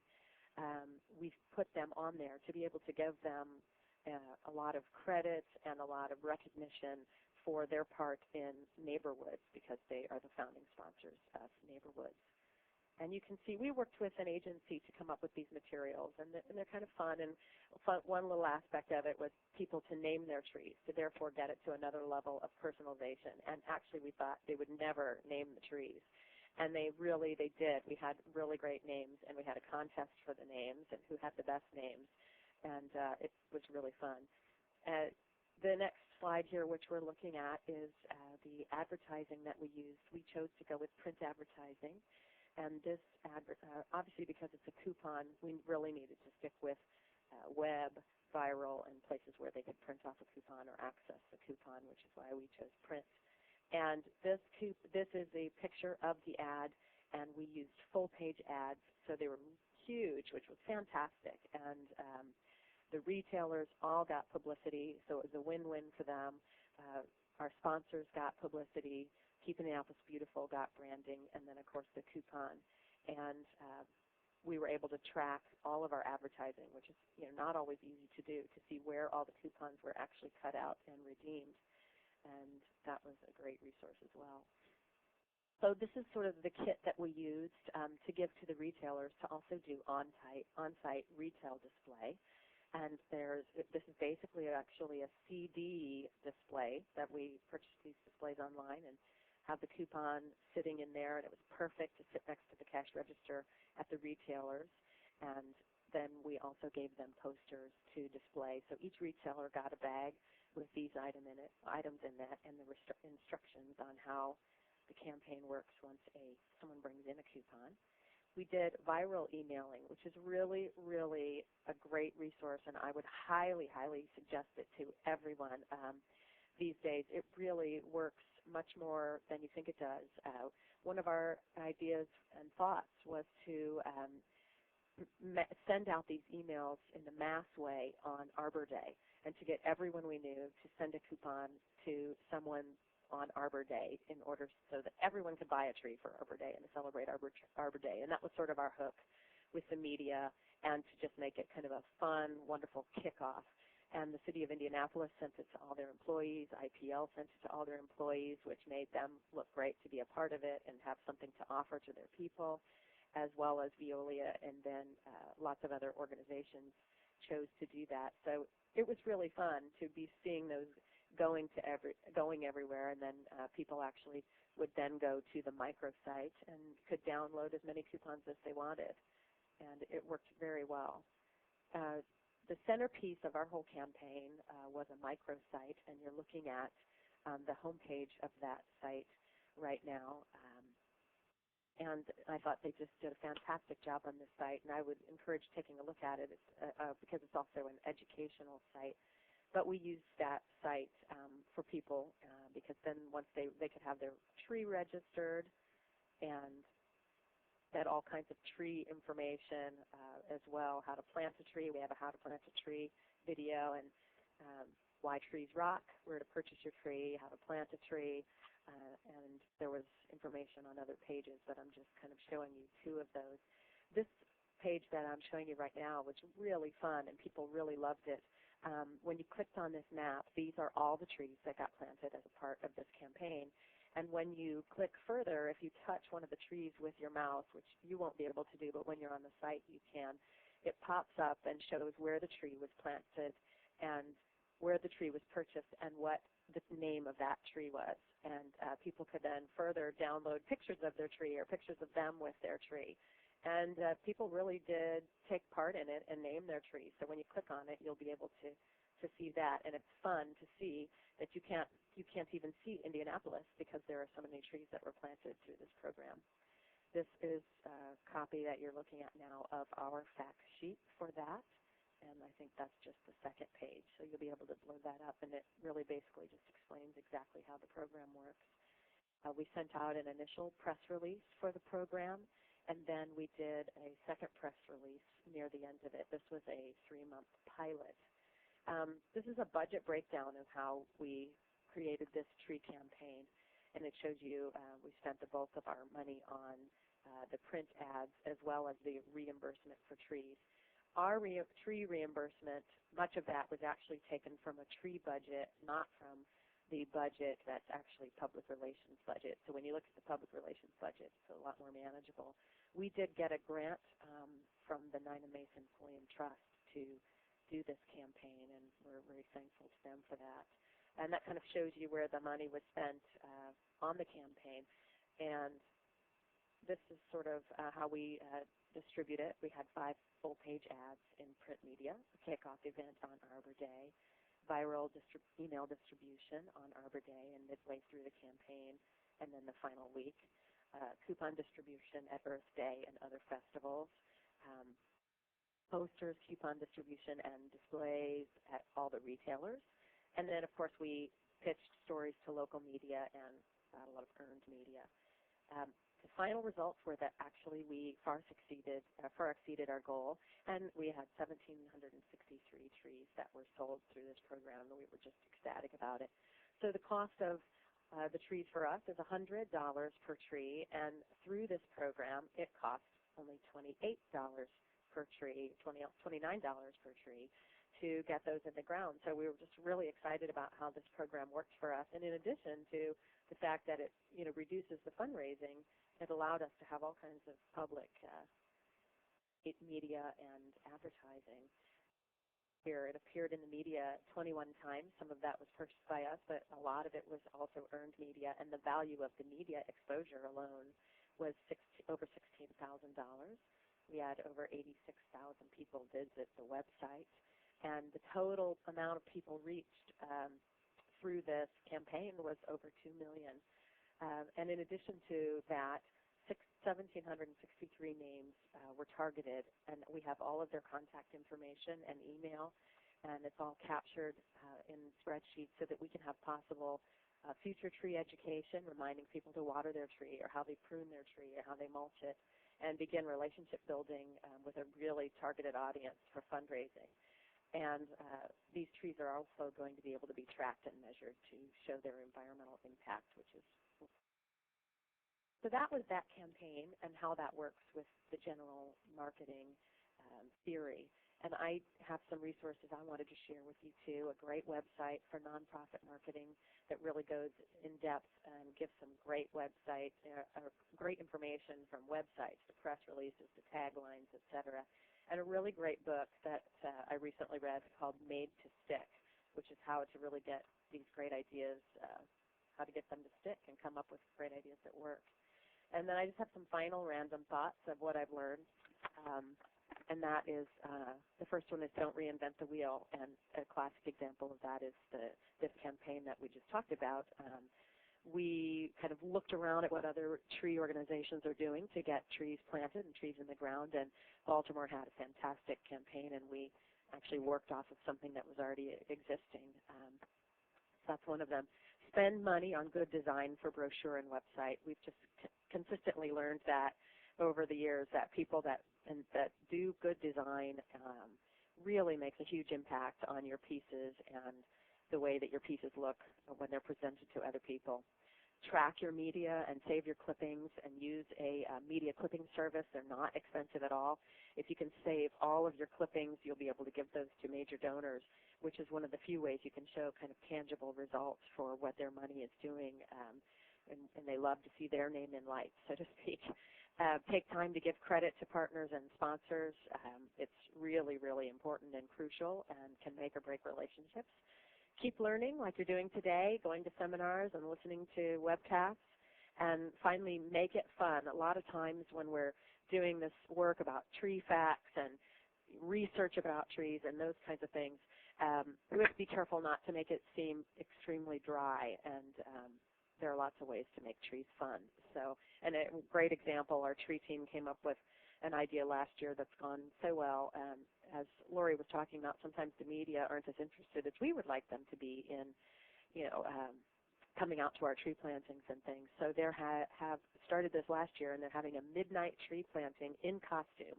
Speaker 6: we've put them on there to be able to give them a lot of credit and a lot of recognition for their part in Neighborwoods, because they are the founding sponsors of Neighborwoods. And you can see we worked with an agency to come up with these materials, and they're kind of fun. And one little aspect of it was people to name their trees, to therefore get it to another level of personalization. And actually we thought they would never name the trees. And they did. We had really great names, and we had a contest for the names and who had the best names. And it was really fun. The next slide here, which we're looking at, is the advertising that we used. We chose to go with print advertising. And this, obviously because it's a coupon, we really needed to stick with web, viral, and places where they could print off a coupon or access the coupon, which is why we chose print. And this is a picture of the ad, and we used full-page ads, so they were huge, which was fantastic. And the retailers all got publicity, so it was a win-win for them. Our sponsors got publicity. Keeping the Apples Beautiful got branding, and then, of course, the coupon. And we were able to track all of our advertising, which is not always easy to do, to see where all the coupons were actually cut out and redeemed. And that was a great resource as well. So this is sort of the kit that we used to give to the retailers to also do on-site retail display. And this is basically actually a CD display that we purchased these displays online and have the coupon sitting in there, and it was perfect to sit next to the cash register at the retailers. And then we also gave them posters to display. So each retailer got a bag with these items in it, and the instructions on how the campaign works once someone brings in a coupon. We did viral emailing, which is really, really a great resource, and I would highly, highly suggest it to everyone these days. It really works much more than you think it does. One of our ideas and thoughts was to send out these emails in a mass way on Arbor Day, and to get everyone we knew to send a coupon to someone on Arbor Day in order so that everyone could buy a tree for Arbor Day and to celebrate Arbor Day. And that was sort of our hook with the media, and to just make it kind of a fun, wonderful kickoff. And the city of Indianapolis sent it to all their employees. IPL sent it to all their employees, which made them look great to be a part of it and have something to offer to their people, as well as Veolia, and then lots of other organizations chose to do that. So it was really fun to be seeing those going everywhere, and then people actually would then go to the microsite and could download as many coupons as they wanted, and it worked very well. The centerpiece of our whole campaign was a microsite, and you're looking at the homepage of that site right now. And I thought they just did a fantastic job on this site, and I would encourage taking a look at it because it's also an educational site. But we used that site for people because then once they could have their tree registered and had all kinds of tree information as well, how to plant a tree. We have a how to plant a tree video, and why trees rock, where to purchase your tree, how to plant a tree, and there was information on other pages, but I'm just kind of showing you two of those. This page that I'm showing you right now was really fun, and people really loved it. When you clicked on this map, these are all the trees that got planted as a part of this campaign. And when you click further, if you touch one of the trees with your mouse, which you won't be able to do, but when you're on the site you can, it pops up and shows where the tree was planted and where the tree was purchased and what the name of that tree was. And people could then further download pictures of their tree or pictures of them with their tree. And people really did take part in it and name their tree. So when you click on it, you'll be able to see that. And it's fun to see that you can't even see Indianapolis because there are so many trees that were planted through this program. This is a copy that you're looking at now of our fact sheet for that. And I think that's just the second page. So you'll be able to blow that up, and it really basically just explains exactly how the program works. We sent out an initial press release for the program, and then we did a second press release near the end of it. This was a 3-month pilot. This is a budget breakdown of how we created this tree campaign, and it shows you we spent the bulk of our money on the print ads as well as the reimbursement for trees. Our tree reimbursement, much of that was actually taken from a tree budget, not from the budget that's actually public relations budget. So when you look at the public relations budget, it's a lot more manageable. We did get a grant from the Nina Mason Pulliam Trust to do this campaign, and we're very thankful to them for that. And that kind of shows you where the money was spent on the campaign. And this is sort of how we distribute it. We had 5 full-page ads in print media, a kickoff event on Arbor Day, viral email distribution on Arbor Day and midway through the campaign, and then the final week, coupon distribution at Earth Day and other festivals, posters, coupon distribution, and displays at all the retailers. And then, of course, we pitched stories to local media and a lot of earned media. The final results were that actually we far exceeded our goal, and we had 1,763 trees that were sold through this program, and we were just ecstatic about it. So the cost of the trees for us is $100 per tree, and through this program it costs only $28 per tree, $29 per tree to get those in the ground. So we were just really excited about how this program worked for us, and in addition to the fact that it reduces the fundraising, it allowed us to have all kinds of public media and advertising. Here, it appeared in the media 21 times. Some of that was purchased by us, but a lot of it was also earned media, and the value of the media exposure alone was over $16,000. We had over 86,000 people visit the website, and the total amount of people reached through this campaign was over 2 million. And in addition to that, 1,763 names were targeted, and we have all of their contact information and email, and it's all captured in spreadsheets so that we can have possible future tree education, reminding people to water their tree or how they prune their tree or how they mulch it, and begin relationship building with a really targeted audience for fundraising. and these trees are also going to be able to be tracked and measured to show their environmental impact, which is so that was that campaign and how that works with the general marketing theory. And I have some resources I wanted to share with you too, a great website for nonprofit marketing that really goes in depth and gives some great great information from websites, the press releases, the taglines, etc. And a really great book that I recently read called Made to Stick, which is how to really get these great ideas, how to get them to stick and come up with great ideas that work. And then I just have some final random thoughts of what I've learned. And that is, the first one is don't reinvent the wheel. And a classic example of that is this campaign that we just talked about. We kind of looked around at what other tree organizations are doing to get trees planted and trees in the ground. And Baltimore had a fantastic campaign, and we actually worked off of something that was already existing. So that's one of them. Spend money on good design for brochure and website. We've just consistently learned that over the years that people that do good design really makes a huge impact on your pieces and the way that your pieces look when they're presented to other people. Track your media and save your clippings and use a media clipping service. They're not expensive at all. If you can save all of your clippings, you'll be able to give those to major donors, which is one of the few ways you can show kind of tangible results for what their money is doing, and they love to see their name in lights, so to speak. Take time to give credit to partners and sponsors. It's really, really important and crucial and can make or break relationships. Keep learning like you're doing today, going to seminars and listening to webcasts. And finally, make it fun. A lot of times when we're doing this work about tree facts and research about trees and those kinds of things, we have to be careful not to make it seem extremely dry, and there are lots of ways to make trees fun. So, and a great example, our tree team came up with an idea last year that's gone so well. As Lori was talking about, sometimes the media aren't as interested as we would like them to be in, coming out to our tree plantings and things. So they have started this last year, and they're having a midnight tree planting in costume.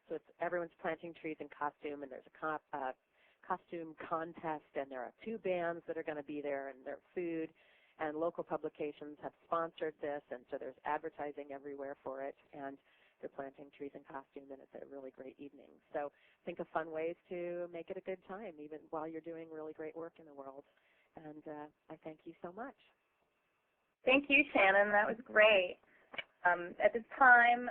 Speaker 6: So everyone's planting trees in costume, and there's a costume contest, and there are 2 bands that are going to be there, and there's food. And local publications have sponsored this, and so there's advertising everywhere for it. And they're planting trees in costume, and it's a really great evening. So think of fun ways to make it a good time, even while you're doing really great work in the world. And I thank you so much.
Speaker 2: Thank you, Shannon. That was great. At this time,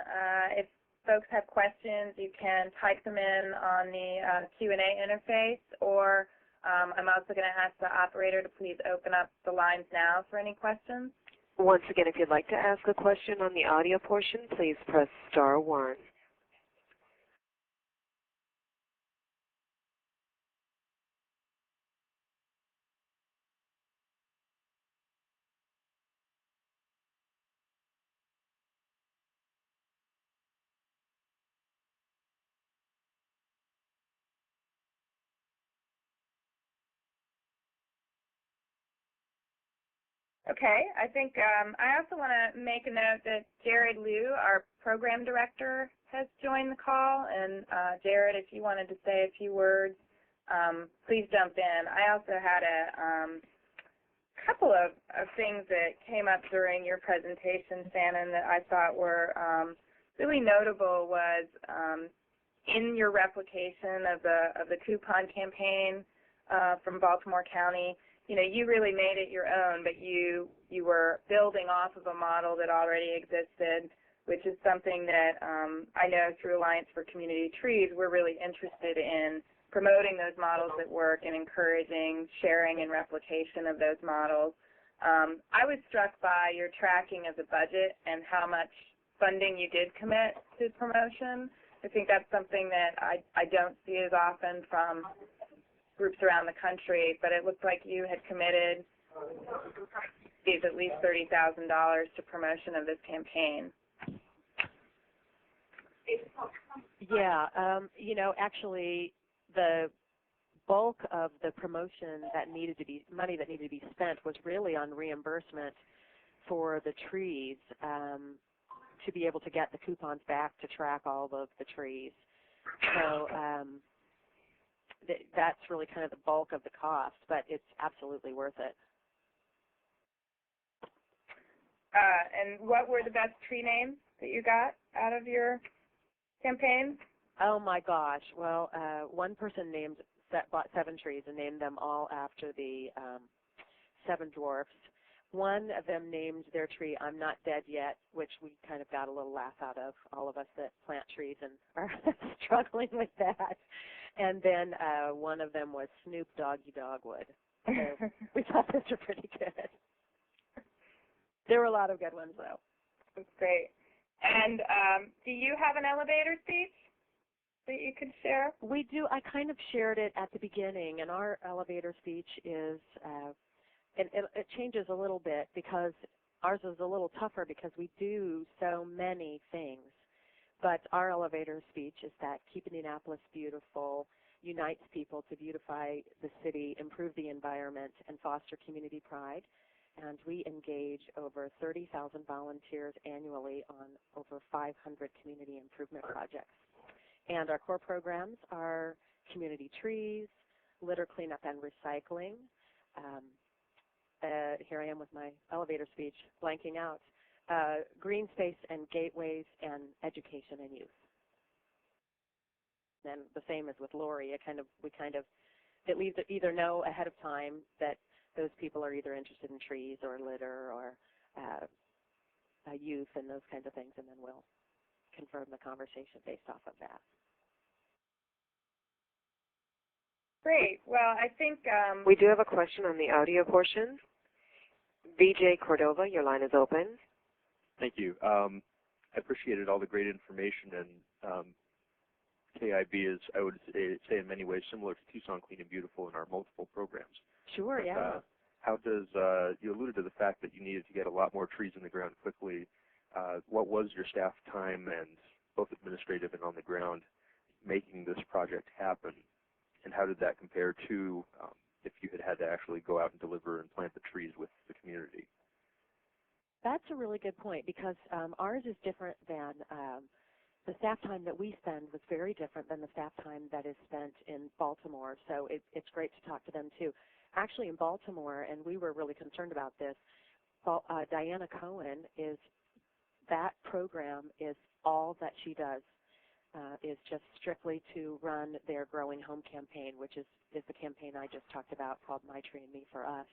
Speaker 2: if folks have questions, you can type them in on the Q&A interface, or I'm also going to ask the operator to please open up the lines now for any questions.
Speaker 1: Once again, if you'd like to ask a question on the audio portion, please press star 1.
Speaker 2: Okay, I think I also want to make a note that Jared Liu, our program director, has joined the call. And Jared, if you wanted to say a few words, please jump in. I also had a couple of things that came up during your presentation, Shannon, that I thought were really notable. Was in your replication of the coupon campaign from Baltimore County. You really made it your own, but you were building off of a model that already existed, which is something that I know through Alliance for Community Trees, we're really interested in promoting those models that work and encouraging sharing and replication of those models. I was struck by your tracking of the budget and how much funding you did commit to promotion. I think that's something that I don't see as often from groups around the country, but it looked like you had committed at least $30,000 to promotion of this campaign.
Speaker 6: Yeah, actually the bulk of the promotion money that needed to be spent was really on reimbursement for the trees to be able to get the coupons back to track all of the trees. So that's really kind of the bulk of the cost, but it's absolutely worth it.
Speaker 2: And what were the best tree names that you got out of your campaign?
Speaker 6: Oh my gosh! Well, one person bought 7 trees and named them all after the 7 dwarfs. One of them named their tree "I'm Not Dead Yet," which we kind of got a little laugh out of, all of us that plant trees and are struggling with that. And then one of them was Snoop Doggy Dogwood. So we thought those were pretty good. There were a lot of good ones, though.
Speaker 2: That's great. And do you have an elevator speech that you could share?
Speaker 6: We do. I kind of shared it at the beginning, and our elevator speech is, and it changes a little bit because ours is a little tougher because we do so many things. But our elevator speech is that Keep Indianapolis Beautiful unites people to beautify the city, improve the environment, and foster community pride. And we engage over 30,000 volunteers annually on over 500 community improvement projects. And our core programs are community trees, litter cleanup and recycling. Here I am with my elevator speech, blanking out. Green space and gateways and education and youth. And the same as with Lori, we either know ahead of time that those people are either interested in trees or litter or youth and those kinds of things, and then we'll confirm the conversation based off of that.
Speaker 2: Great. Well, I think
Speaker 1: we do have a question on the audio portion. BJ Cordova, your line is open.
Speaker 7: Thank you. I appreciated all the great information, and KIB is, I would say, in many ways similar to Tucson Clean and Beautiful in our multiple programs.
Speaker 6: Sure, yeah.
Speaker 7: How does, you alluded to the fact that you needed to get a lot more trees in the ground quickly. What was your staff time, and both administrative and on the ground, making this project happen? And how did that compare to if you had to actually go out and deliver and plant the trees with the community?
Speaker 6: That's a really good point because ours is different than the staff time that we spend was very different than the staff time that is spent in Baltimore. So it's great to talk to them too. Actually, in Baltimore, and we were really concerned about this, Diana Cohen that program is all that she does. Is just strictly to run their Growing Home campaign, which is the campaign I just talked about called My Tree and Me for Us.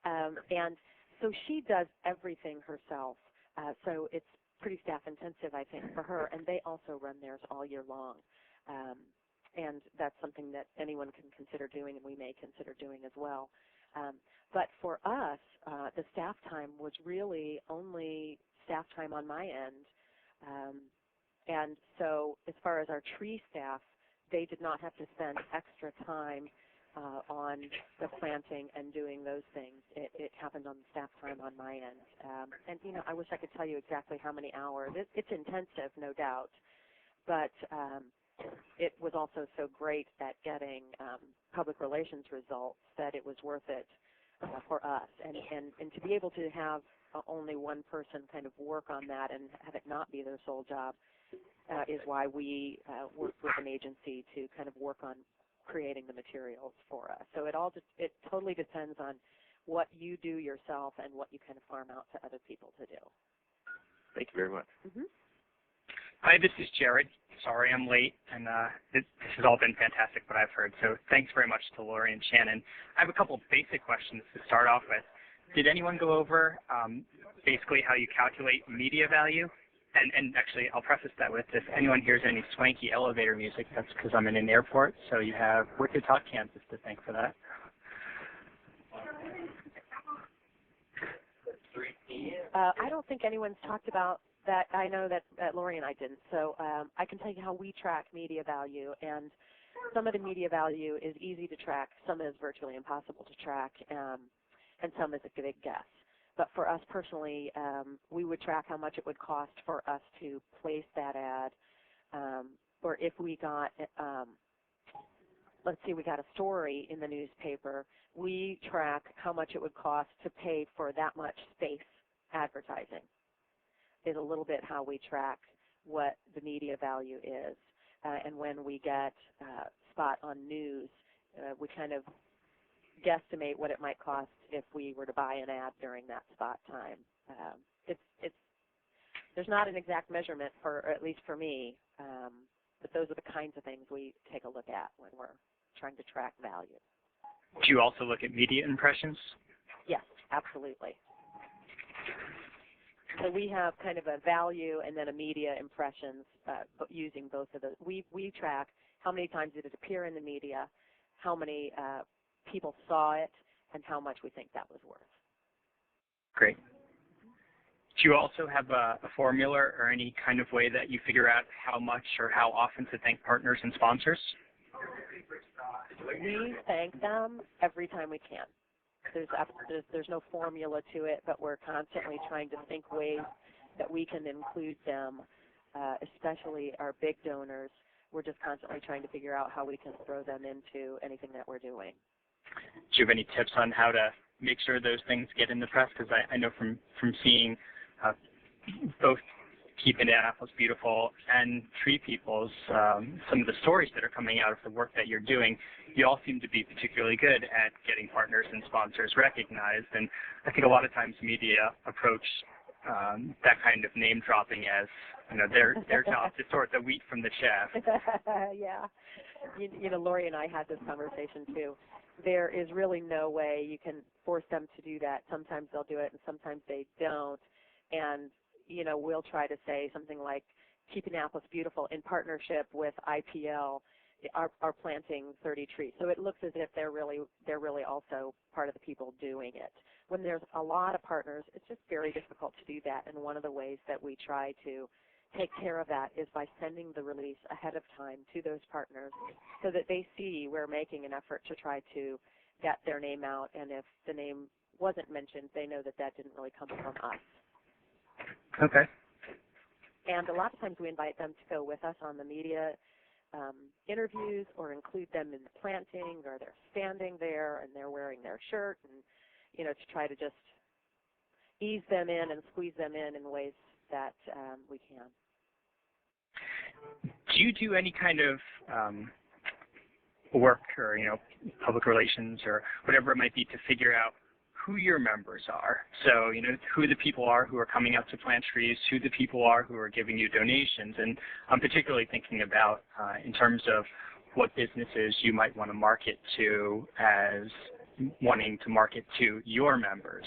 Speaker 6: And so she does everything herself. So it's pretty staff intensive, I think, for her. And they also run theirs all year long. And that's something that anyone can consider doing, and we may consider doing as well. But for us, the staff time was really only staff time on my end. And so as far as our tree staff, they did not have to spend extra time on the planting and doing those things. It happened on the staff time on my end. And, I wish I could tell you exactly how many hours. It's intensive, no doubt. But it was also so great at getting public relations results that it was worth it for us. And to be able to have only one person kind of work on that and have it not be their sole job is why we work with an agency to kind of work on creating the materials for us. So it totally depends on what you do yourself and what you kind of farm out to other people to do.
Speaker 7: Thank you very much.
Speaker 6: Mm-hmm.
Speaker 8: Hi, this is Jared. Sorry I'm late, and this has all been fantastic what I've heard. So thanks very much to Lori and Shannon. I have a couple of basic questions to start off with. Did anyone go over basically how you calculate media value? And actually, I'll preface that with, if anyone hears any swanky elevator music, that's because I'm in an airport, so you have Wichita, Kansas to thank for that.
Speaker 6: I don't think anyone's talked about that. I know that Lori and I didn't, so I can tell you how we track media value, and some of the media value is easy to track, some is virtually impossible to track, and some is a big guess. But for us personally, we would track how much it would cost for us to place that ad, or if we got, let's say we got a story in the newspaper, we track how much it would cost to pay for that much space advertising. Is a little bit how we track what the media value is. And when we get spot on news, we kind of guesstimate what it might cost if we were to buy an ad during that spot time. There's not an exact measurement, or at least for me, but those are the kinds of things we take a look at when we're trying to track value.
Speaker 8: Do you also look at media impressions?
Speaker 6: Yes, absolutely. So we have kind of a value and then a media impressions using both of those. We track how many times did it appear in the media, how many people saw it, and how much we think that was worth.
Speaker 8: Great. Do you also have a formula or any kind of way that you figure out how much or how often to thank partners and sponsors?
Speaker 6: We thank them every time we can. There's no formula to it, but we're constantly trying to think ways that we can include them, especially our big donors. We're just constantly trying to figure out how we can throw them into anything that we're doing.
Speaker 8: Do you have any tips on how to make sure those things get in the press? Because I know from seeing both Keep Indianapolis Beautiful and Tree People's, some of the stories that are coming out of the work that you're doing, you all seem to be particularly good at getting partners and sponsors recognized. And I think a lot of times media approach that kind of name dropping as, their job to sort the wheat from the chaff.
Speaker 6: Yeah. Lori and I had this conversation too. There is really no way you can force them to do that. Sometimes they'll do it and sometimes they don't. And we'll try to say something like Keep Indianapolis Beautiful in partnership with IPL are planting 30 trees. So it looks as if they're really also part of the people doing it. When there's a lot of partners, it's just very difficult to do that. And one of the ways that we try to take care of that is by sending the release ahead of time to those partners so that they see we're making an effort to try to get their name out. And if the name wasn't mentioned, they know that didn't really come from us.
Speaker 8: Okay.
Speaker 6: And a lot of times we invite them to go with us on the media interviews or include them in the planting, or they're standing there and they're wearing their shirt, and to try to just ease them in and squeeze them in ways that we can.
Speaker 8: Do you do any kind of work or public relations or whatever it might be to figure out who your members are? So, who the people are who are coming out to plant trees, who the people are who are giving you donations. And I'm particularly thinking about in terms of what businesses you might want to market to as wanting to market to your members.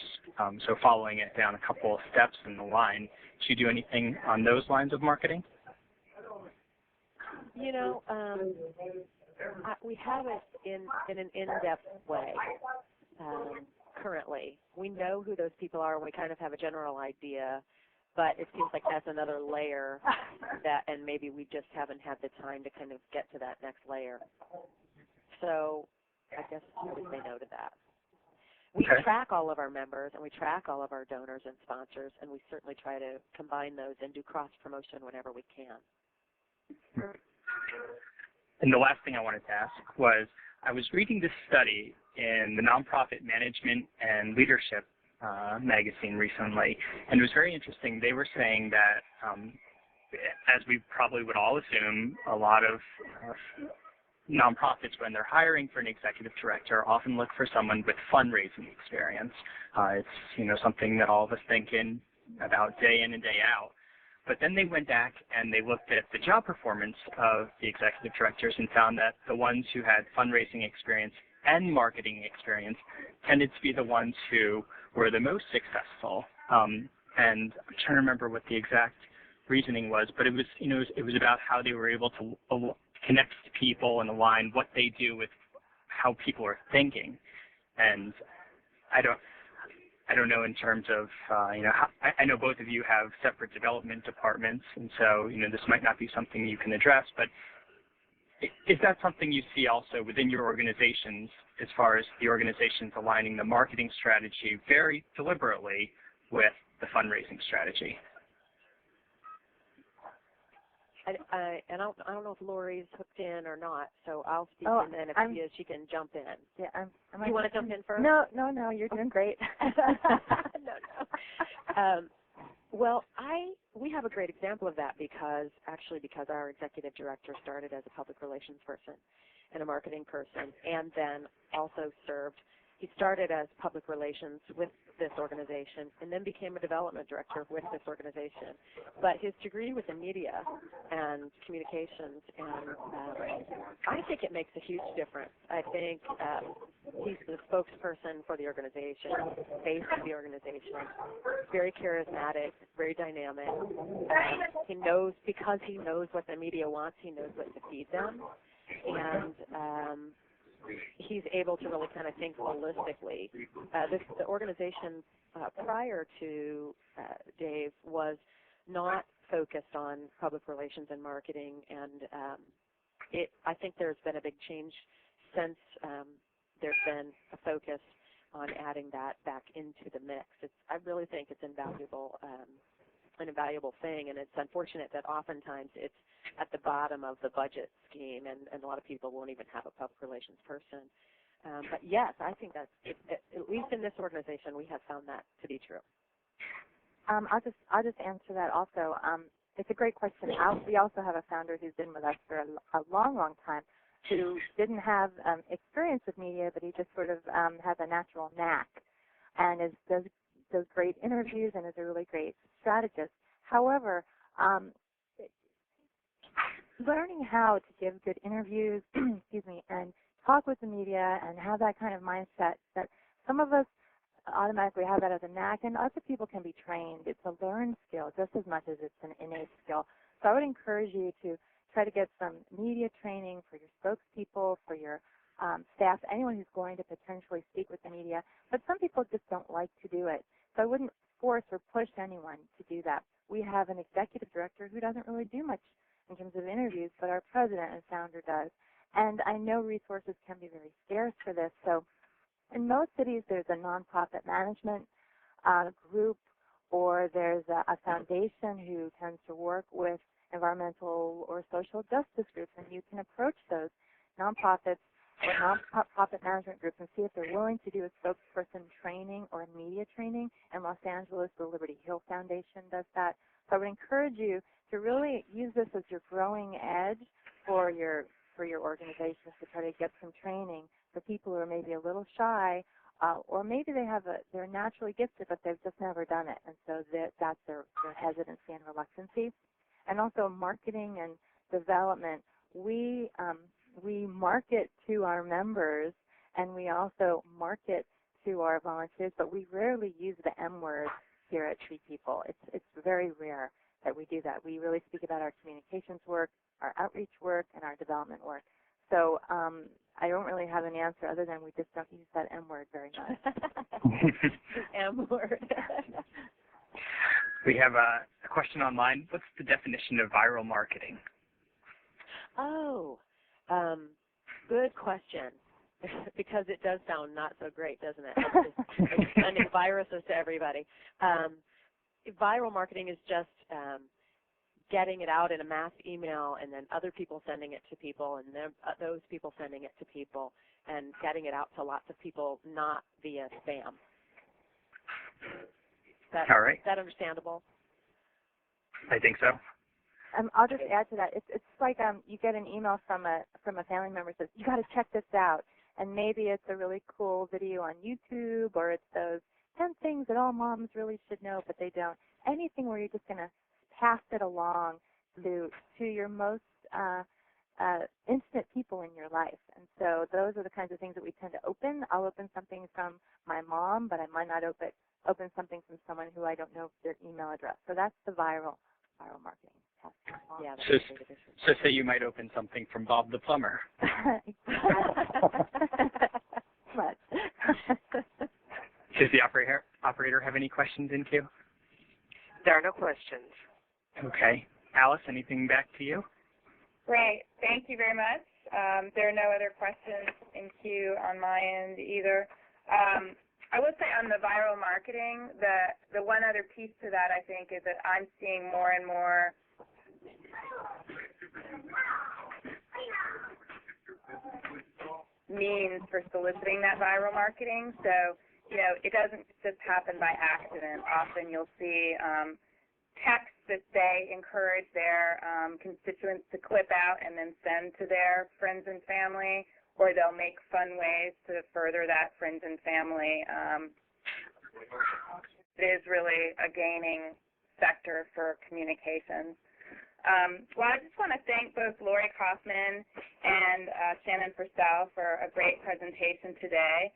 Speaker 8: So following it down a couple of steps in the line. Do you do anything on those lines of marketing?
Speaker 6: We have it in an in-depth way. Currently, we know who those people are, and we kind of have a general idea, but it seems like that's another layer and maybe we just haven't had the time to kind of get to that next layer. So I guess we would say no to that. We track all of our members, and we track all of our donors and sponsors, and we certainly try to combine those and do cross-promotion whenever we can.
Speaker 8: And the last thing I wanted to ask was, I was reading this study in the Nonprofit Management and Leadership magazine recently, and it was very interesting. They were saying that, as we probably would all assume, a lot of nonprofits, when they're hiring for an executive director, often look for someone with fundraising experience. It's something that all of us think in about day in and day out. But then they went back and they looked at the job performance of the executive directors and found that the ones who had fundraising experience and marketing experience tended to be the ones who were the most successful. And I'm trying to remember what the exact reasoning was, but it was, it was about how they were able to connect to people and align what they do with how people are thinking. And I don't know in terms of, I know both of you have separate development departments, and so, this might not be something you can address, but is that something you see also within your organizations, as far as the organizations aligning the marketing strategy very deliberately with the fundraising strategy?
Speaker 6: I don't know if Lori's hooked in or not, so I'll speak, and then if she is, she can jump in.
Speaker 3: Yeah,
Speaker 6: you want to jump in first?
Speaker 3: No, you're doing great.
Speaker 6: No. Well, we have a great example of that because our executive director started as a public relations person. and a marketing person, and then also served. He started as public relations with this organization and then became a development director with this organization. But his degree was in media and communications, and I think it makes a huge difference. I think he's the spokesperson for the organization, face of the organization, very charismatic, very dynamic. He knows, because he knows what the media wants, he knows what to feed them. And he's able to really kind of think holistically. The organization prior to Dave was not focused on public relations and marketing, and I think there's been a big change since there's been a focus on adding that back into the mix. I really think it's an invaluable thing, and it's unfortunate that oftentimes it's at the bottom of the budget scheme, and a lot of people won't even have a public relations person. But yes, I think that's, at least in this organization, we have found that to be true.
Speaker 3: I'll just answer that also. It's a great question. We also have a founder who's been with us for a long, long time, who didn't have experience with media, but he just sort of has a natural knack, and does great interviews and is a really great strategist. However, learning how to give good interviews, excuse me, and talk with the media and have that kind of mindset that some of us automatically have that as a knack, and other people can be trained. It's a learned skill just as much as it's an innate skill. So I would encourage you to try to get some media training for your spokespeople, for your staff, anyone who's going to potentially speak with the media. But some people just don't like to do it. So I wouldn't force or push anyone to do that. We have an executive director who doesn't really do much in terms of interviews, but our president and founder does. And I know resources can be very scarce for this. So in most cities, there's a nonprofit management group, or there's a foundation who tends to work with environmental or social justice groups, and you can approach those nonprofits or nonprofit management groups and see if they're willing to do a spokesperson training or a media training. In Los Angeles, the Liberty Hill Foundation does that. So I would encourage you to really use this as your growing edge for your organizations, to try to get some training for people who are maybe a little shy, or maybe they're naturally gifted, but they've just never done it, and so that's their hesitancy and reluctancy. And also marketing and development. We market to our members, and we also market to our volunteers, but we rarely use the M word here at Tree People. It's very rare that we do that. We really speak about our communications work, our outreach work, and our development work. So I don't really have an answer other than we just don't use that M word very much.
Speaker 6: M word.
Speaker 8: We have a question online. What's the definition of viral marketing?
Speaker 6: Oh, good question. Because it does sound not so great, doesn't it? It's sending viruses to everybody. Viral marketing is just getting it out in a mass email, and then other people sending it to people, and then those people sending it to people, and getting it out to lots of people, not via spam.
Speaker 8: All right.
Speaker 6: Is that understandable?
Speaker 8: I think so.
Speaker 3: I'll just add to that. It's like you get an email from a family member that says, you got to check this out. And maybe it's a really cool video on YouTube, or it's those 10 things that all moms really should know, but they don't. Anything where you're just going to pass it along to your most intimate people in your life. And so those are the kinds of things that we tend to open. I'll open something from my mom, but I might not open something from someone who I don't know their email address. So that's the viral marketing.
Speaker 6: Yeah,
Speaker 8: so say you might open something from Bob the plumber.
Speaker 3: Much.
Speaker 8: Does the operator have any questions in queue?
Speaker 1: There are no questions.
Speaker 8: Okay. Alice, anything back to you?
Speaker 2: Great. Thank you very much. There are no other questions in queue on my end either. I would say on the viral marketing, the one other piece to that, I think, is that I'm seeing more and more means for soliciting that viral marketing. So, it doesn't just happen by accident. Often you'll see text that they encourage their constituents to clip out and then send to their friends and family, or they'll make fun ways to further that friends and family. It is really a gaining sector for communications. Well, I just want to thank both Lori Kaufman and Shannon Purcell for a great presentation today.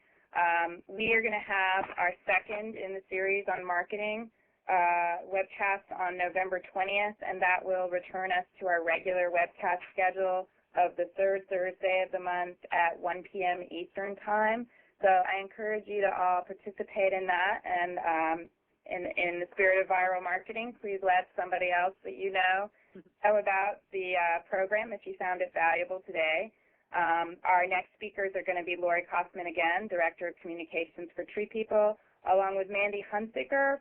Speaker 2: We are going to have our second in the series on marketing webcast on November 20th, and that will return us to our regular webcast schedule of the third Thursday of the month at 1 p.m. Eastern Time. So I encourage you to all participate in that, and in the spirit of viral marketing, please let somebody else that you know about the program if you found it valuable today. Our next speakers are going to be Lori Kaufman again, Director of Communications for Tree People, along with Mandy Hunziker,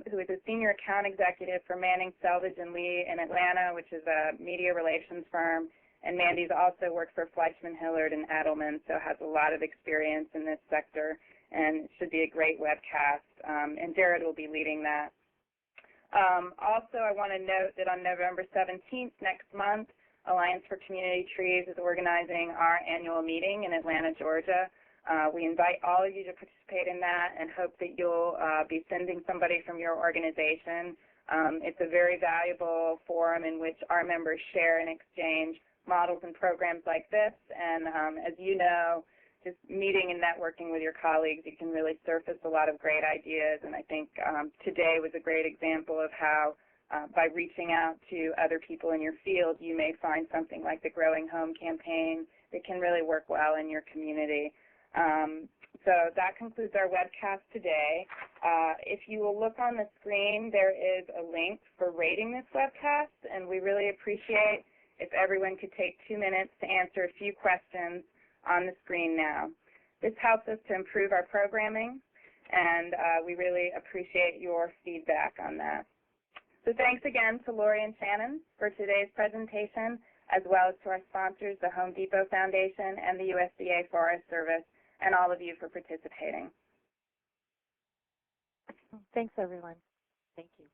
Speaker 2: who is a Senior Account Executive for Manning, Selvage & Lee in Atlanta, which is a media relations firm. And Mandy's also worked for Fleischman Hillard and Edelman, so has a lot of experience in this sector, and it should be a great webcast. And Jared will be leading that. Also, I want to note that on November 17th next month, Alliance for Community Trees is organizing our annual meeting in Atlanta, Georgia. We invite all of you to participate in that and hope that you'll be sending somebody from your organization. It's a very valuable forum in which our members share and exchange models and programs like this. And as you know, just meeting and networking with your colleagues, you can really surface a lot of great ideas. And I think today was a great example of how by reaching out to other people in your field, you may find something like the Growing Home campaign that can really work well in your community. So that concludes our webcast today. If you will look on the screen, there is a link for rating this webcast, and we really appreciate if everyone could take 2 minutes to answer a few questions on the screen now. This helps us to improve our programming, and we really appreciate your feedback on that. So thanks again to Lori and Shannon for today's presentation, as well as to our sponsors, the Home Depot Foundation and the USDA Forest Service, and all of you for participating.
Speaker 3: Thanks, everyone.
Speaker 6: Thank you.